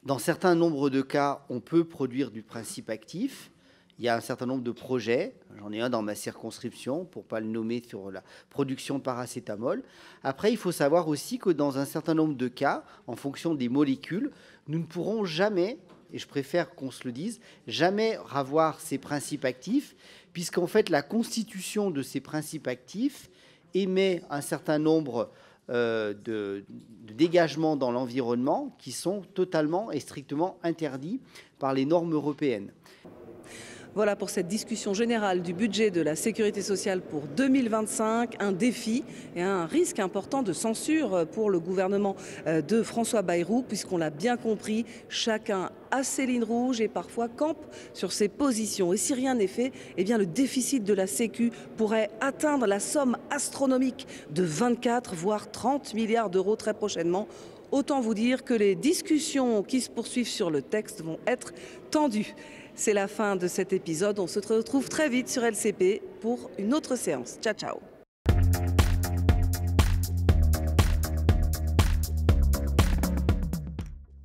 Speaker 4: Dans certains nombres de cas, on peut produire du principe actif. Il y a un certain nombre de projets, j'en ai un dans ma circonscription, pour ne pas le nommer, sur la production de paracétamol. Après, il faut savoir aussi que dans un certain nombre de cas, en fonction des molécules, nous ne pourrons jamais, et je préfère qu'on se le dise, jamais avoir ces principes actifs, puisqu'en fait la constitution de ces principes actifs émet un certain nombre de dégagements dans l'environnement qui sont totalement et strictement interdits par les normes européennes.
Speaker 6: Voilà pour cette discussion générale du budget de la sécurité sociale pour 2025, un défi et un risque important de censure pour le gouvernement de François Bayrou, puisqu'on l'a bien compris, chacun a ses lignes rouges et parfois campe sur ses positions. Et si rien n'est fait, eh bien le déficit de la Sécu pourrait atteindre la somme astronomique de 24 voire 30 milliards d'euros très prochainement. Autant vous dire que les discussions qui se poursuivent sur le texte vont être tendues. C'est la fin de cet épisode. On se retrouve très vite sur LCP pour une autre séance. Ciao, ciao.